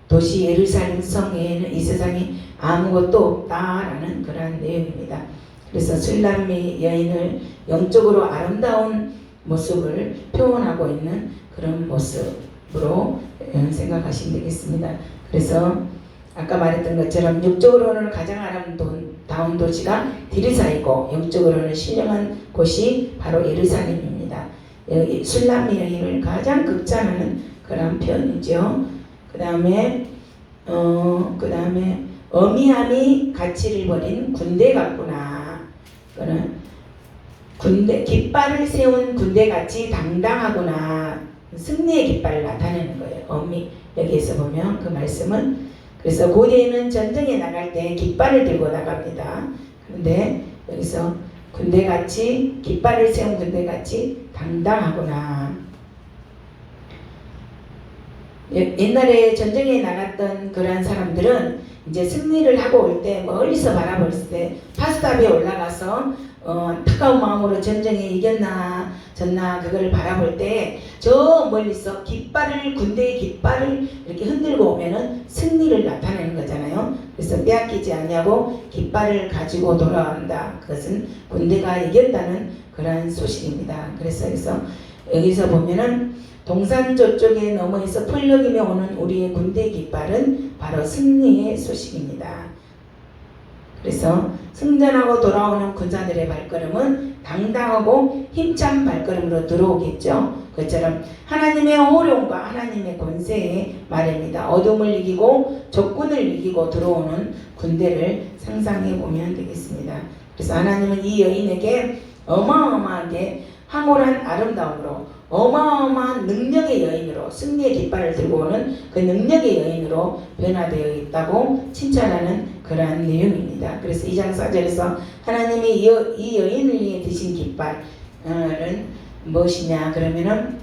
도시 예루살렘 성에는 이 세상에 아무것도 없다라는 그러한 내용입니다. 그래서 술람미 여인을 영적으로 아름다운 모습을 표현하고 있는 그런 모습으로 생각하시면 되겠습니다. 그래서 아까 말했던 것처럼 육적으로는 가장 아름다운 도시가 디르사이고 영적으로는 신령한 곳이 바로 예루살렘입니다. 술람미 여인을 가장 극찬하는 그런 표현이죠. 그 다음에 어미함이 가치를 버린 군대 같구나. 깃발을 세운 군대같이 당당하구나. 승리의 깃발을 나타내는 거예요. 여기에서 보면 그 말씀은 그래서 고대에는 전쟁에 나갈 때 깃발을 들고 나갑니다. 그런데 여기서 군대같이 깃발을 세운 군대같이 당당하구나. 옛날에 전쟁에 나갔던 그러한 사람들은 이제 승리를 하고 올 때 멀리서 바라볼 때 파스탑에 올라가서 안타까운 마음으로 전쟁에 이겼나 졌나 그걸 바라볼 때 저 멀리서 군대의 깃발을 이렇게 흔들고 오면은 승리를 나타내는 거잖아요. 그래서 빼앗기지 않냐고 깃발을 가지고 돌아온다. 그것은 군대가 이겼다는 그러한 소식입니다. 그래서 여기서 보면은 동산 저쪽에 너머에서 펄럭이며 오는 우리의 군대 깃발은 바로 승리의 소식입니다. 그래서 승전하고 돌아오는 군사들의 발걸음은 당당하고 힘찬 발걸음으로 들어오겠죠. 그처럼 하나님의 호령과 하나님의 권세의 말입니다. 어둠을 이기고 적군을 이기고 들어오는 군대를 상상해 보면 되겠습니다. 그래서 하나님은 이 여인에게 어마어마하게 황홀한 아름다움으로 어마어마한 능력의 여인으로 승리의 깃발을 들고 오는 그 능력의 여인으로 변화되어 있다고 칭찬하는 그러한 내용입니다. 그래서 2장 4절에서 하나님이 이 여인을 위해 드신 깃발은 무엇이냐 그러면은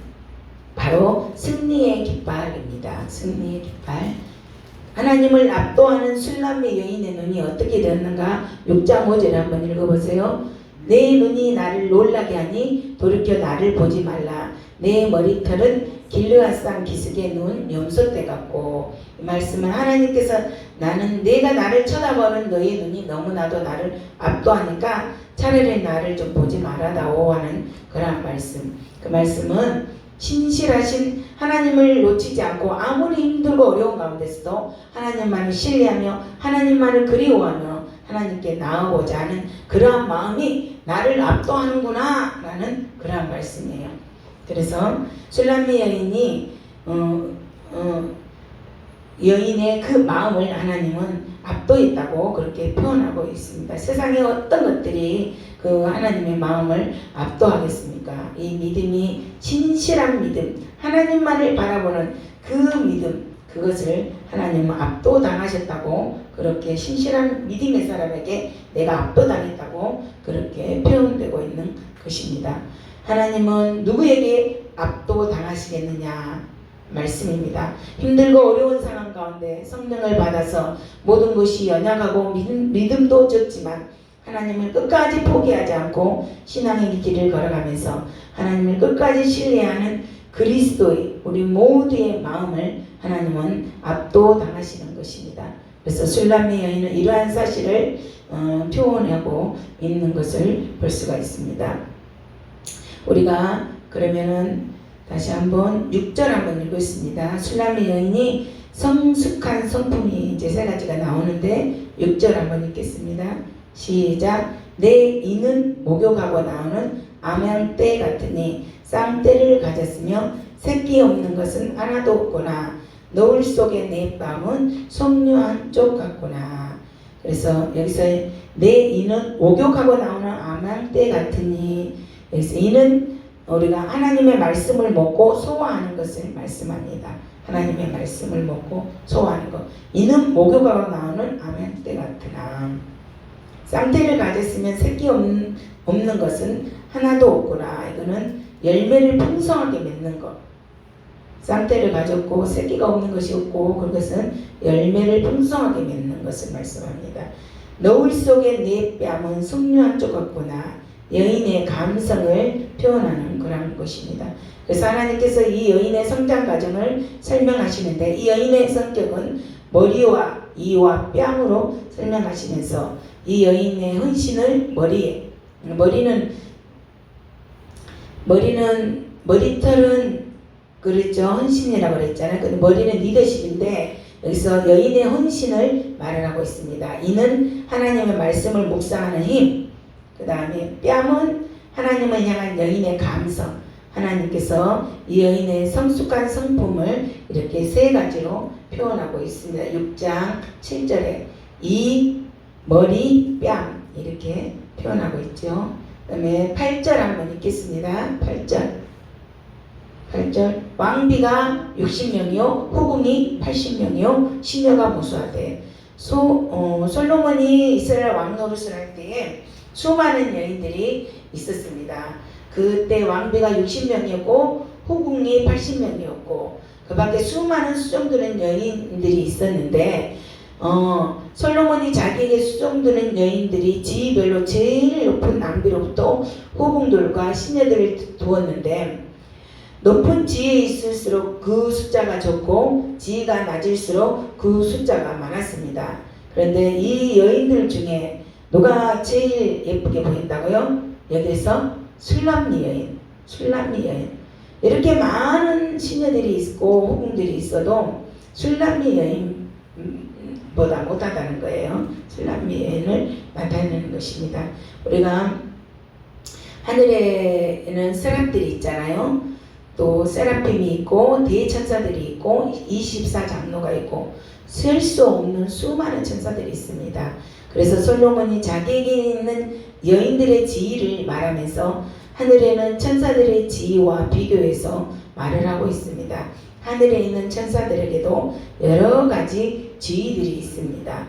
바로 승리의 깃발입니다. 승리의 깃발. 하나님을 압도하는 술람미 여인의 눈이 어떻게 되었는가? 6장 5절에 한번 읽어보세요. 내 눈이 나를 놀라게 하니 돌이켜 나를 보지 말라. 내 머리털은 길르앗산 기슭의 눈 염소떼 같고. 이 말씀은 하나님께서 내가 나를 쳐다보는 너의 눈이 너무나도 나를 압도하니까 차라리 나를 좀 보지 말아다오 하는 그런 말씀. 그 말씀은 신실하신 하나님을 놓치지 않고 아무리 힘들고 어려운 가운데서도 하나님만을 신뢰하며 하나님만을 그리워하며 하나님께 나아오고자 하는 그러한 마음이 나를 압도하는구나 라는 그러한 말씀이에요. 그래서 술람미 여인이 여인의 그 마음을 하나님은 압도했다고 그렇게 표현하고 있습니다. 세상의 어떤 것들이 그 하나님의 마음을 압도하겠습니까? 이 믿음이 진실한 믿음, 하나님만을 바라보는 그 믿음, 그것을 하나님은 압도당하셨다고 그렇게 신실한 믿음의 사람에게 내가 압도당했다고 그렇게 표현되고 있는 것입니다. 하나님은 누구에게 압도당하시겠느냐 말씀입니다. 힘들고 어려운 상황 가운데 성령을 받아서 모든 것이 연약하고 믿음도 적지만 하나님을 끝까지 포기하지 않고 신앙의 길을 걸어가면서 하나님을 끝까지 신뢰하는 그리스도의 우리 모두의 마음을 하나님은 압도당하시는 것입니다. 그래서 술람미 여인은 이러한 사실을 표현하고 있는 것을 볼 수가 있습니다. 우리가 그러면은 다시 한번 6절 한번 읽겠습니다. 술람미 여인이 성숙한 성품이 이제 세 가지가 나오는데 6절 한번 읽겠습니다. 시작. 내 이는 목욕하고 나오는 암양떼 같으니 쌍떼를 가졌으며 새끼 없는 것은 하나도 없구나. 노을 속의 내 뺨은 석류 한쪽 같구나. 그래서 여기서 내 이는 목욕하고 나오는 암양떼 같으니, 여기서 이는 우리가 하나님의 말씀을 먹고 소화하는 것을 말씀합니다. 하나님의 말씀을 먹고 소화하는 것. 이는 목욕하고 나오는 암양떼 같으나 쌍떼를 가졌으면 새끼 없는 것은 하나도 없구나. 이거는 열매를 풍성하게 맺는 것. 쌍떼를 가졌고 새끼가 없는 것이 없고 그것은 열매를 풍성하게 맺는 것을 말씀합니다. 노을 속의 내 뺨은 석류 한쪽 같구나. 여인의 감성을 표현하는 그런 것입니다. 그래서 하나님께서 이 여인의 성장 과정을 설명하시는데 이 여인의 성격은 머리와 이와 뺨으로 설명하시면서 이 여인의 헌신을 머리털은 그렇죠. 헌신이라고 그랬잖아요. 근데 머리는 리더십인데 여기서 여인의 헌신을 말을 하고 있습니다. 이는 하나님의 말씀을 묵상하는 힘, 그 다음에 뺨은 하나님을 향한 여인의 감성, 하나님께서 이 여인의 성숙한 성품을 이렇게 세 가지로 표현하고 있습니다. 6장 7절에 이, 머리, 뺨 이렇게 표현하고 있죠. 그 다음에 8절 한번 읽겠습니다. 8절 왕비가 60명이요 후궁이 80명이요 시녀가 무수하되. 솔로몬이 이스라엘 왕 노릇을 할 때에 수많은 여인들이 있었습니다. 그때 왕비가 60명이었고 후궁이 80명이었고 그 밖에 수많은 수종드는 여인들이 있었는데 솔로몬이 자기에게 수종드는 여인들이 지위별로 제일 높은 낭비로부터 후궁들과 시녀들을 두었는데 높은 지위에 있을수록 그 숫자가 적고 지위가 낮을수록 그 숫자가 많았습니다. 그런데 이 여인들 중에 누가 제일 예쁘게 보인다고요? 여기서 술람미 여인. 이렇게 많은 시녀들이 있고 후궁들이 있어도 술람미 여인보다 못하다는 거예요. 술람미 여인을 나타내는 것입니다. 우리가 하늘에는 세랍들이 있잖아요. 또 세라핌이 있고 대천사들이 있고 24장로가 있고 셀 수 없는 수많은 천사들이 있습니다. 그래서 솔로몬이 자기에게 있는 여인들의 지위를 말하면서 하늘에는 천사들의 지위와 비교해서 말을 하고 있습니다. 하늘에 있는 천사들에게도 여러 가지 지위들이 있습니다.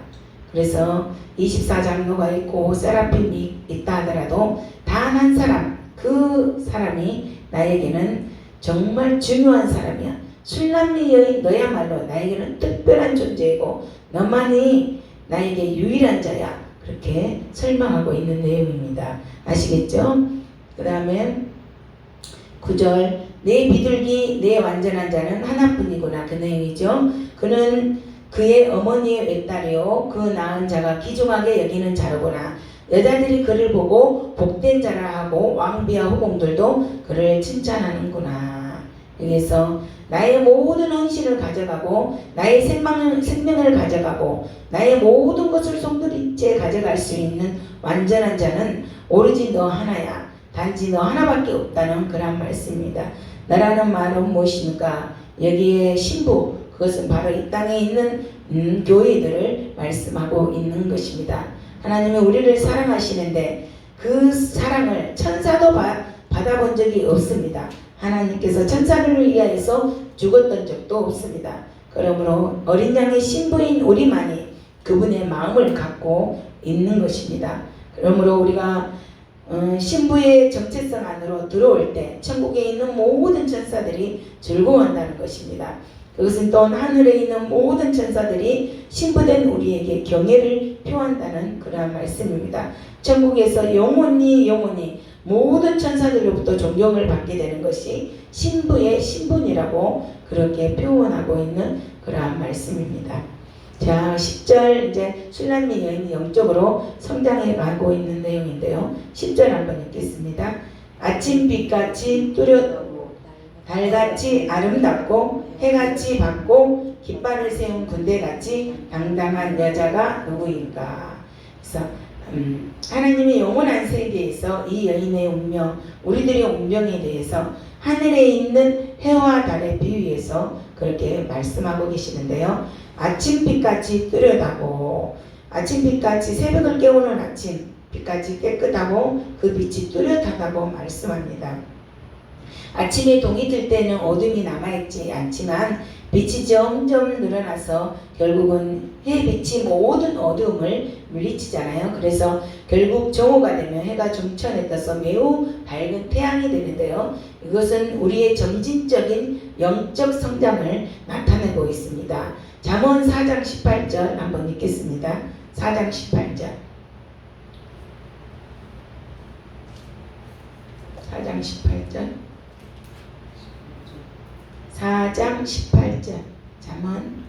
그래서 24장로가 있고 세라핌이 있다 하더라도 단 한 사람, 그 사람이 나에게는 정말 중요한 사람이야. 술람리 여인 너야말로 나에게는 특별한 존재이고 너만이 나에게 유일한 자야. 그렇게 설명하고 있는 내용입니다. 아시겠죠? 그 다음에 9절 내 비둘기 내 완전한 자는 하나뿐이구나. 그 내용이죠. 그는 그의 어머니의 외딸이요 그 낳은 자가 귀중하게 여기는 자로구나. 여자들이 그를 보고 복된 자라 하고 왕비와 후궁들도 그를 칭찬하는구나. 여기서 나의 모든 헌신을 가져가고 나의 생명을 가져가고 나의 모든 것을 송두리째 가져갈 수 있는 완전한 자는 오로지 너 하나야. 단지 너 하나밖에 없다는 그런 말씀입니다. 너라는 말은 무엇입니까? 여기에 신부, 그것은 바로 이 땅에 있는 교회들을 말씀하고 있는 것입니다. 하나님은 우리를 사랑하시는데 그 사랑을 천사도 받아본 적이 없습니다. 하나님께서 천사를 위하여서 죽었던 적도 없습니다. 그러므로 어린 양의 신부인 우리만이 그분의 마음을 갖고 있는 것입니다. 그러므로 우리가 신부의 정체성 안으로 들어올 때 천국에 있는 모든 천사들이 즐거워한다는 것입니다. 그것은 또 하늘에 있는 모든 천사들이 신부된 우리에게 경애를 표한다는 그러한 말씀입니다. 천국에서 영원히 모든 천사들로부터 존경을 받게 되는 것이 신부의 신분이라고 그렇게 표현하고 있는 그러한 말씀입니다. 자, 10절 이제 술람미 여인이 영적으로 성장해 가고 있는 내용인데요. 10절 한번 읽겠습니다. 아침빛같이 뚜렷하고 달같이 아름답고 해같이 밝고 깃발을 세운 군대같이 당당한 여자가 누구인가. 그래서 하나님의 영원한 세계에서 이 여인의 운명, 우리들의 운명에 대해서 하늘에 있는 해와 달에 비유해서 그렇게 말씀하고 계시는데요. 아침빛같이 뚜렷하고, 아침빛같이 새벽을 깨우는 아침빛같이 깨끗하고 그 빛이 뚜렷하다고 말씀합니다. 아침에 동이 들 때는 어둠이 남아있지 않지만 빛이 점점 늘어나서 결국은 해빛이 모든 어두움을 물리치잖아요. 그래서 결국 정오가 되면 해가 중천에 떠서 매우 밝은 태양이 되는데요. 이것은 우리의 점진적인 영적 성장을 나타내고 있습니다. 잠언 4장 18절 한번 읽겠습니다. 4장 18절 4장 18절 4장 18절 잠언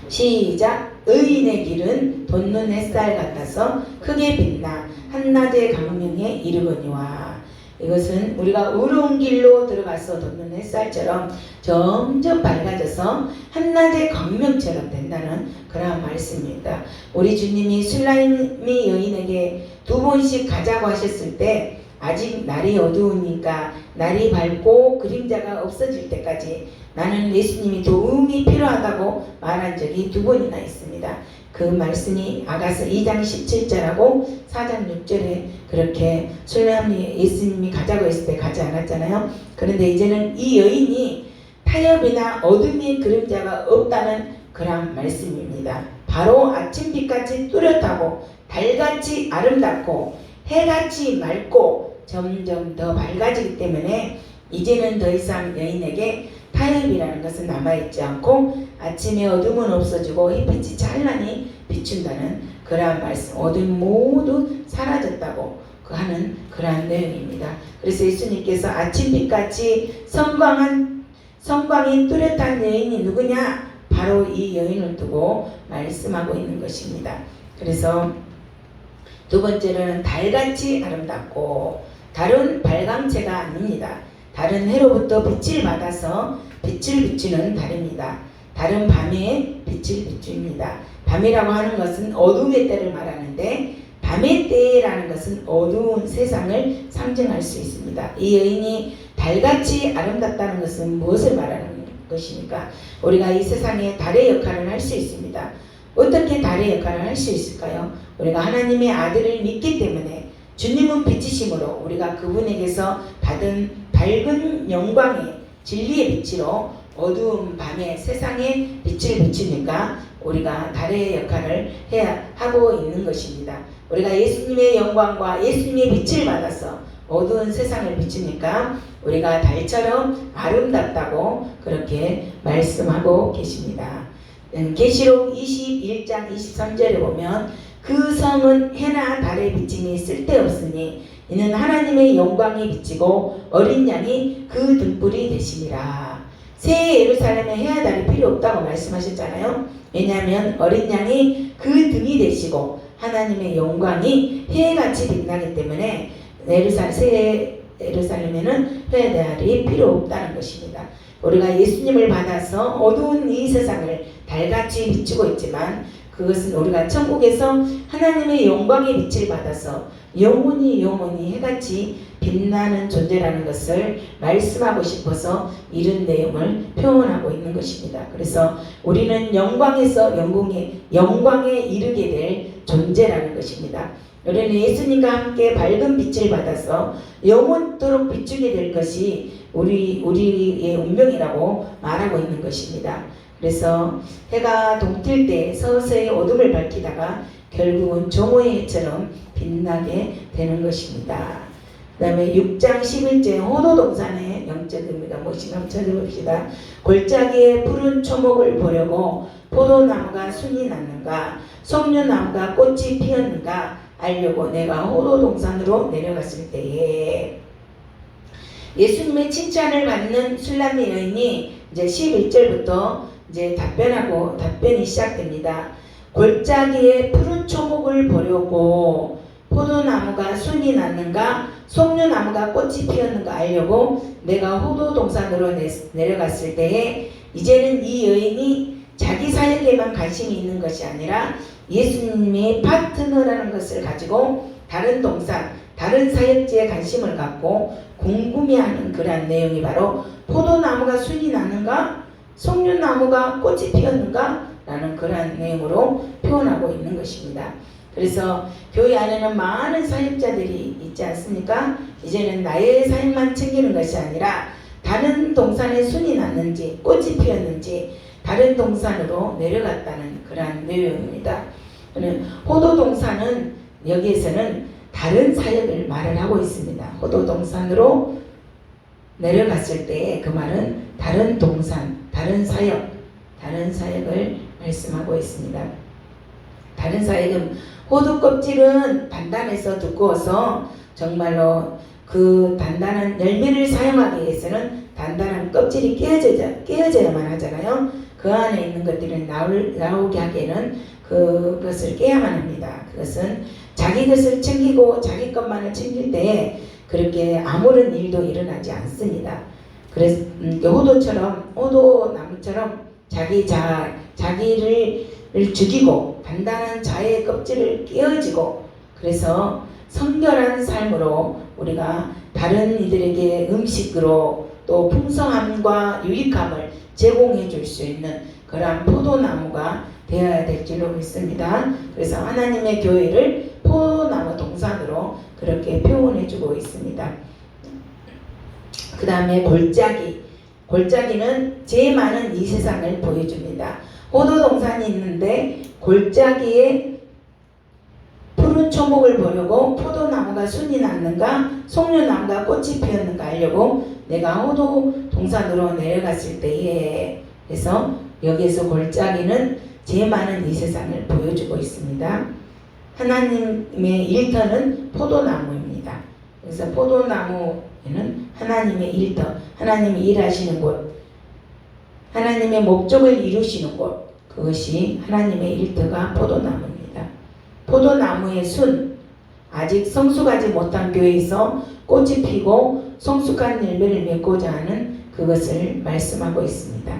시작. 의인의 길은 돋는 햇살 같아서 크게 빛나 한낮의 강명에 이르거니와. 이것은 우리가 의로운 길로 들어가서 돋는 햇살처럼 점점 밝아져서 한낮의 광명처럼 된다는 그런 말씀입니다. 우리 주님이 술람미 여인에게 2번씩 가자고 하셨을 때 아직 날이 어두우니까 날이 밝고 그림자가 없어질 때까지 나는 예수님이 도움이 필요하다고 말한 적이 2번이나 있습니다. 그 말씀이 아가서 2장 17절하고 4장 6절에 그렇게 술람미 예수님이 가자고 했을 때 가지 않았잖아요. 그런데 이제는 이 여인이 타협이나 어둠의 그림자가 없다는 그런 말씀입니다. 바로 아침빛같이 뚜렷하고 달같이 아름답고 해같이 맑고 점점 더 밝아지기 때문에 이제는 더 이상 여인에게 타협이라는 것은 남아있지 않고 아침에 어둠은 없어지고 햇빛이 찬란히 비춘다는 그러한 말씀, 어둠 모두 사라졌다고 하는 그러한 내용입니다. 그래서 예수님께서 아침빛같이 성광이 뚜렷한 여인이 누구냐? 바로 이 여인을 두고 말씀하고 있는 것입니다. 그래서 두 번째로는 달같이 아름답고, 달은 발광체가 아닙니다. 달은 해로부터 빛을 받아서 빛을 비추는 달입니다. 달은 밤에 빛을 비춥니다. 밤이라고 하는 것은 어둠의 때를 말하는데 밤의 때라는 것은 어두운 세상을 상징할 수 있습니다. 이 여인이 달같이 아름답다는 것은 무엇을 말하는 것입니까? 우리가 이 세상에 달의 역할을 할 수 있습니다. 어떻게 달의 역할을 할 수 있을까요? 우리가 하나님의 아들을 믿기 때문에 주님은 빛이심으로 우리가 그분에게서 받은 밝은 영광의 진리의 빛으로 어두운 밤에 세상에 빛을 비추니까 우리가 달의 역할을 해야 하고 있는 것입니다. 우리가 예수님의 영광과 예수님의 빛을 받아서 어두운 세상을 비추니까 우리가 달처럼 아름답다고 그렇게 말씀하고 계십니다. 계시록 21장 23절에 보면 그 성은 해나 달의 비침이 쓸데없으니 이는 하나님의 영광이 비치고 어린 양이 그 등불이 되심이라. 새 예루살렘에 해야 달이 필요 없다고 말씀하셨잖아요. 왜냐하면 어린 양이 그 등이 되시고 하나님의 영광이 해같이 빛나기 때문에 새 예루살렘에는 해야 달이 필요 없다는 것입니다. 우리가 예수님을 받아서 어두운 이 세상을 달같이 비추고 있지만 그것은 우리가 천국에서 하나님의 영광의 빛을 받아서 영원히 해같이 빛나는 존재라는 것을 말씀하고 싶어서 이런 내용을 표현하고 있는 것입니다. 그래서 우리는 영광에서 영광에 이르게 될 존재라는 것입니다. 우리는 예수님과 함께 밝은 빛을 받아서 영원토록 비추게 될 것이 우리의 운명이라고 말하고 있는 것입니다. 그래서 해가 동틀 때 서서히 어둠을 밝히다가 결국은 조모의 해처럼 빛나게 되는 것입니다. 그 다음에 6장 11절 호도동산의 영적 의미가 무엇인가 한번 찾아봅시다. 골짜기에 푸른 초목을 보려고 포도나무가 순이 났는가 석류나무가 꽃이 피었는가 알려고 내가 호도동산으로 내려갔을 때에 예수님의 칭찬을 받는 술람미 여인이 이제 11절부터 이제 답변이 시작됩니다. 골짜기에 푸른 초목을 보려고 포도나무가 순이 났는가 석류나무가 꽃이 피었는가 알려고 내가 호도동산으로 내려갔을 때에 이제는 이 여인이 자기 사역에만 관심이 있는 것이 아니라 예수님의 파트너라는 것을 가지고 다른 동산, 다른 사역지에 관심을 갖고 궁금해하는 그러한 내용이 바로 포도나무가 순이 났는가 석류나무가 꽃이 피었는가 라는 그러한 내용으로 표현하고 있는 것입니다. 그래서 교회 안에는 많은 사역자들이 있지 않습니까? 이제는 나의 사역만 챙기는 것이 아니라 다른 동산에 순이 났는지 꽃이 피었는지 다른 동산으로 내려갔다는 그러한 내용입니다. 호도동산은 여기에서는 다른 사역을 말을 하고 있습니다. 호도동산으로 내려갔을 때 그 말은 다른 동산, 다른 사역을 말씀하고 있습니다. 다른 사역은 호두 껍질은 단단해서 두꺼워서 정말로 그 단단한 열매를 사용하기 위해서는 단단한 껍질이 깨어져야만 하잖아요. 그 안에 있는 것들은 나오게 하기에는 그것을 깨야만 합니다. 그것은 자기 것을 챙기고 자기 것만을 챙길 때 그렇게 아무런 일도 일어나지 않습니다. 그래서 호도나무처럼 자기를 죽이고 단단한 자의 껍질을 깨어지고 그래서 성결한 삶으로 우리가 다른 이들에게 음식으로 또 풍성함과 유익함을 제공해 줄 수 있는 그러한 포도나무가 되어야 될 줄로 믿습니다. 그래서 하나님의 교회를 포도나무 동산으로 그렇게 표현해 주고 있습니다. 그 다음에 골짜기는 제일 많은 이 세상을 보여줍니다. 호도동산이 있는데 골짜기에 푸른 초목을 보려고 포도나무가 순이 났는가 석류나무가 꽃이 피었는가 하려고 내가 호도동산으로 내려갔을 때에 해서 여기에서 골짜기는 제일 많은 이 세상을 보여주고 있습니다. 하나님의 일터는 포도나무입니다. 그래서 포도나무에는 하나님의 일터, 하나님이 일하시는 곳, 하나님의 목적을 이루시는 곳, 그것이 하나님의 일터가 포도나무입니다. 포도나무의 순, 아직 성숙하지 못한 교회에서 꽃이 피고 성숙한 열매를 맺고자 하는 그것을 말씀하고 있습니다.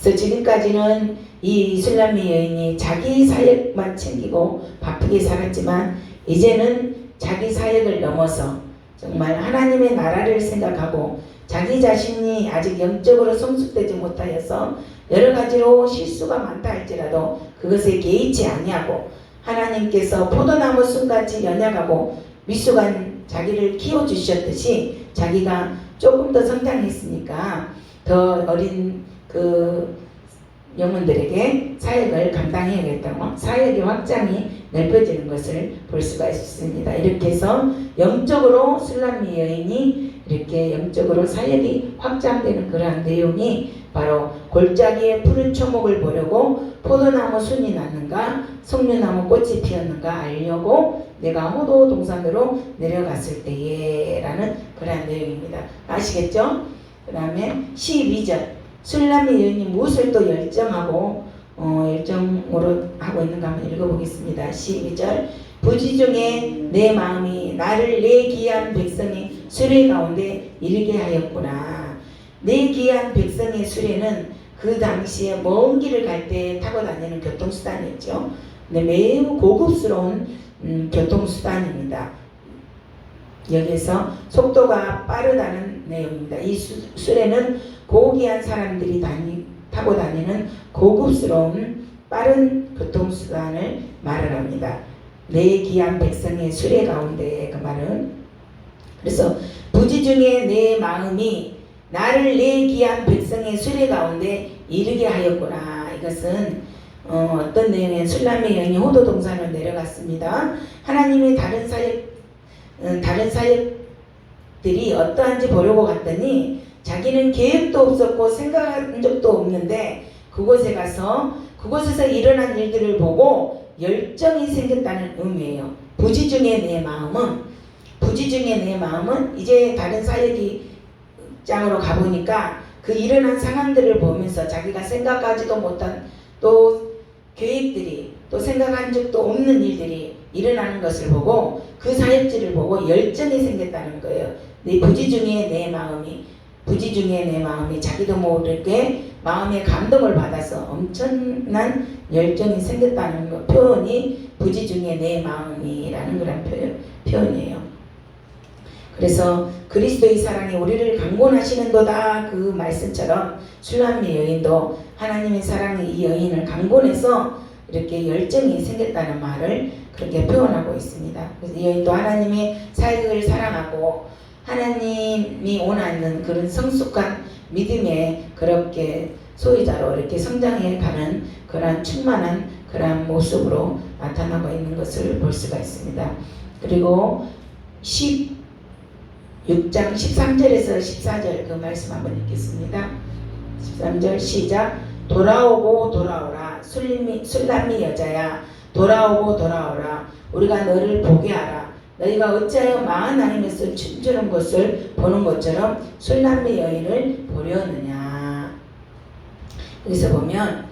그래서 지금까지는 이 술람미 여인이 자기 사역만 챙기고 바쁘게 살았지만 이제는 자기 사역을 넘어서 정말 하나님의 나라를 생각하고 자기 자신이 아직 영적으로 성숙되지 못하여서 여러 가지로 실수가 많다 할지라도 그것에 개의치 아니하고 하나님께서 포도나무 순같이 연약하고 미숙한 자기를 키워주셨듯이 자기가 조금 더 성장했으니까 더 어린 영혼들에게 사역을 감당해야겠다고 사역의 확장이 넓어지는 것을 볼 수가 있습니다. 이렇게 해서 영적으로 술람미 여인이 이렇게 영적으로 사역이 확장되는 그러한 내용이 바로 골짜기에 푸른 초목을 보려고 포도나무 순이 났는가 석류나무 꽃이 피었는가 알려고 내가 호도 동산으로 내려갔을 때에 라는 그러한 내용입니다. 아시겠죠? 그 다음에 12절 술람미 여인이 무엇을 또 열정으로 하고 있는가 한번 읽어보겠습니다. 12절 부지 중에 내 마음이 나를 내 귀한 백성의 수레 가운데 이르게 하였구나. 내 귀한 백성의 수레는 그 당시에 먼 길을 갈 때 타고 다니는 교통수단이었죠. 근데 매우 고급스러운 교통수단입니다. 여기서 속도가 빠르다는 내용입니다. 이 수레는 고귀한 사람들이 타고 다니는 고급스러운 빠른 교통수단을 말을 합니다. 내 귀한 백성의 수레 가운데 그 말은 그래서 부지 중에 내 마음이 나를 내 귀한 백성의 수레 가운데 이르게 하였구나. 이것은 어떤 내용의 술람미 여인이 호도 동산으로 내려갔습니다. 하나님의 다른 사역들이 어떠한지 보려고 갔더니 자기는 계획도 없었고 생각한 적도 없는데 그곳에 가서 그곳에서 일어난 일들을 보고 열정이 생겼다는 의미예요. 부지 중에 내 마음은 이제 다른 사역장으로 가보니까 그 일어난 상황들을 보면서 자기가 생각하지도 못한 또 계획들이 또 생각한 적도 없는 일들이 일어나는 것을 보고 그 사역지를 보고 열정이 생겼다는 거예요. 부지 중에 내 마음이 자기도 모르게 마음의 감동을 받아서 엄청난 열정이 생겼다는 거, 표현이 부지 중에 내 마음이라는 그런 표현이에요. 그래서 그리스도의 사랑이 우리를 강권하시는도다 그 말씀처럼 술람미 여인도 하나님의 사랑이 이 여인을 강권해서 이렇게 열정이 생겼다는 말을 그렇게 표현하고 있습니다. 그래서 이 여인도 하나님의 사역을 사랑하고 하나님이 원하는 그런 성숙한 믿음의 그렇게 소유자로 이렇게 성장해 가는 그러한 충만한 그러한 모습으로 나타나고 있는 것을 볼 수가 있습니다. 그리고 16장 13절에서 14절 그 말씀 한번 읽겠습니다. 13절 시작. 돌아오고 돌아오라 술람미 여자야 돌아오고 돌아오라 우리가 너를 보게 하라. 너희가 어찌하여 마하나임에서 춤추는 것을 보는 것처럼 술람미 여인을 보려느냐. 여기서 보면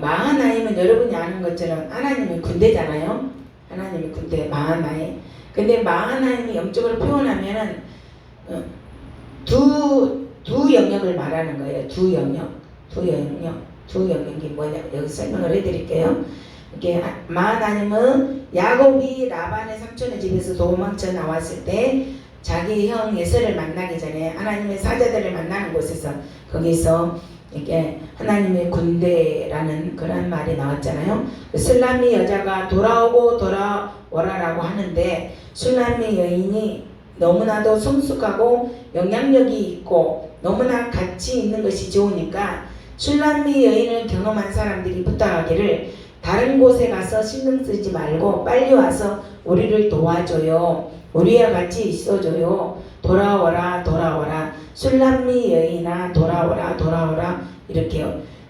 마하나임은 여러분이 아는 것처럼 하나님의 군대잖아요. 하나님의 군대 마하나임. 근데 마하나임이 영적으로 표현하면은 두 영역을 말하는 거예요. 두 영역이 뭐냐 여기 설명을 해드릴게요. 이게 마하나임은 야곱이 라반의 삼촌의 집에서 도망쳐 나왔을 때 자기 형 예서를 만나기 전에 하나님의 사자들을 만나는 곳에서 거기서 이게 하나님의 군대라는 그런 말이 나왔잖아요. 술람미 여자가 돌아오고 돌아오라라고 하는데 술람미 여인이 너무나도 성숙하고 영향력이 있고 너무나 가치 있는 것이 좋으니까 술람미 여인을 경험한 사람들이 부탁하기를 다른 곳에 가서 신경 쓰지 말고 빨리 와서 우리를 도와줘요. 우리와 같이 있어줘요. 돌아오라 돌아오라 술람미 여인아 돌아오라 이렇게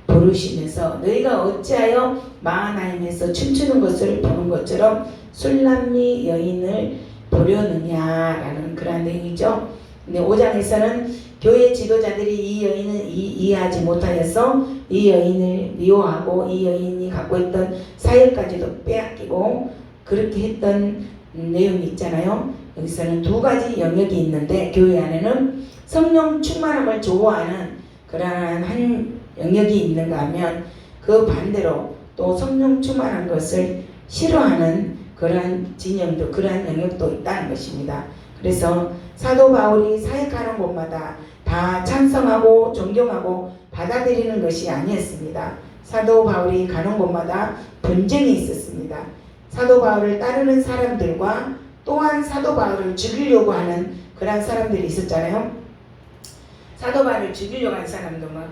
부르시면서 너희가 어찌하여 마하나임에서 춤추는 것을 보는 것처럼 술람미 여인을 보려느냐라는 그런 내용이죠. 근데 5장에서는 교회 지도자들이 이 여인을 이해하지 못하여서 이 여인을 미워하고 이 여인이 갖고 있던 사역까지도 빼앗기고 그렇게 했던 내용이 있잖아요. 여기서는 두 가지 영역이 있는데 교회 안에는 성령 충만함을 좋아하는 그러한 한 영역이 있는가 하면 그 반대로 또 성령 충만한 것을 싫어하는 그러한 진영도 그러한 영역도 있다는 것입니다. 그래서 사도 바울이 사역하는 곳마다 다 찬성하고 존경하고 받아들이는 것이 아니었습니다. 사도 바울이 가는 곳마다 분쟁이 있었습니다. 사도 바울을 따르는 사람들과 또한 사도 바울을 죽이려고 하는 그런 사람들이 있었잖아요. 사도 바울을 죽이려고 하는 사람도 막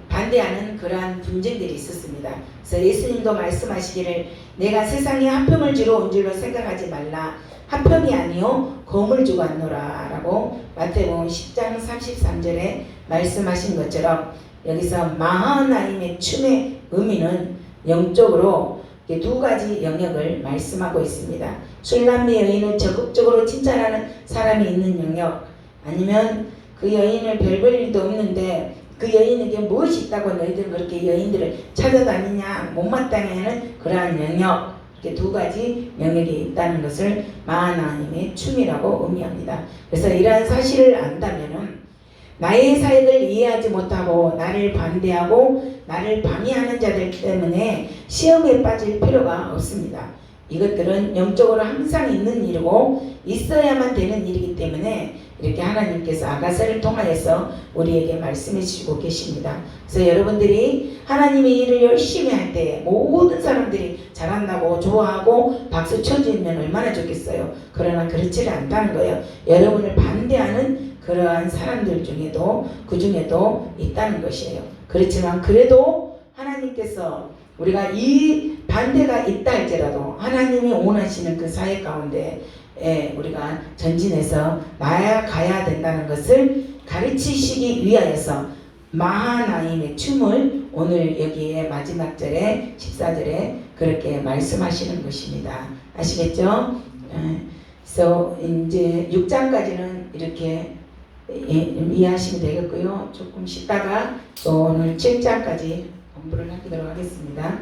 반대하는 그러한 분쟁들이 있었습니다. 그래서 예수님도 말씀하시기를 내가 세상에 화평을 주러 온 줄로 생각하지 말라. 화평이 아니요 검을 주고 왔노라 라고 마태복음 10장 33절에 말씀하신 것처럼 여기서 마하나임의 춤의 의미는 영적으로 두 가지 영역을 말씀하고 있습니다. 술람미 여인을 적극적으로 칭찬하는 사람이 있는 영역, 아니면 그 여인을 별별 일도 없는데 그 여인에게 무엇이 있다고 너희들은 그렇게 여인들을 찾아다니냐, 못마땅해 하는 그러한 영역, 이렇게 두 가지 영역이 있다는 것을 마하나임의 춤이라고 의미합니다. 그래서 이러한 사실을 안다면은 나의 사역을 이해하지 못하고 나를 반대하고 나를 방해하는 자들 때문에 시험에 빠질 필요가 없습니다. 이것들은 영적으로 항상 있는 일이고 있어야만 되는 일이기 때문에 이렇게 하나님께서 아가서를 통하여서 우리에게 말씀해 주시고 계십니다. 그래서 여러분들이 하나님의 일을 열심히 할 때 모든 사람들이 잘한다고 좋아하고 박수 쳐주면 얼마나 좋겠어요. 그러나 그렇지를 않다는 거예요. 여러분을 반대하는 그러한 사람들 중에도 그 중에도 있다는 것이에요. 그렇지만 그래도 하나님께서 우리가 이 반대가 있다 할지라도 하나님이 원하시는 그 사회 가운데 우리가 전진해서 나아가야 된다는 것을 가르치시기 위하여서 마하나임의 춤을 오늘 여기에 마지막 절에 14절에 그렇게 말씀하시는 것입니다. 아시겠죠? 그래서 이제 6장까지는 이렇게 이해하시면 되겠고요. 조금 쉬다가 또 오늘 7장까지 공부를 하도록 하겠습니다.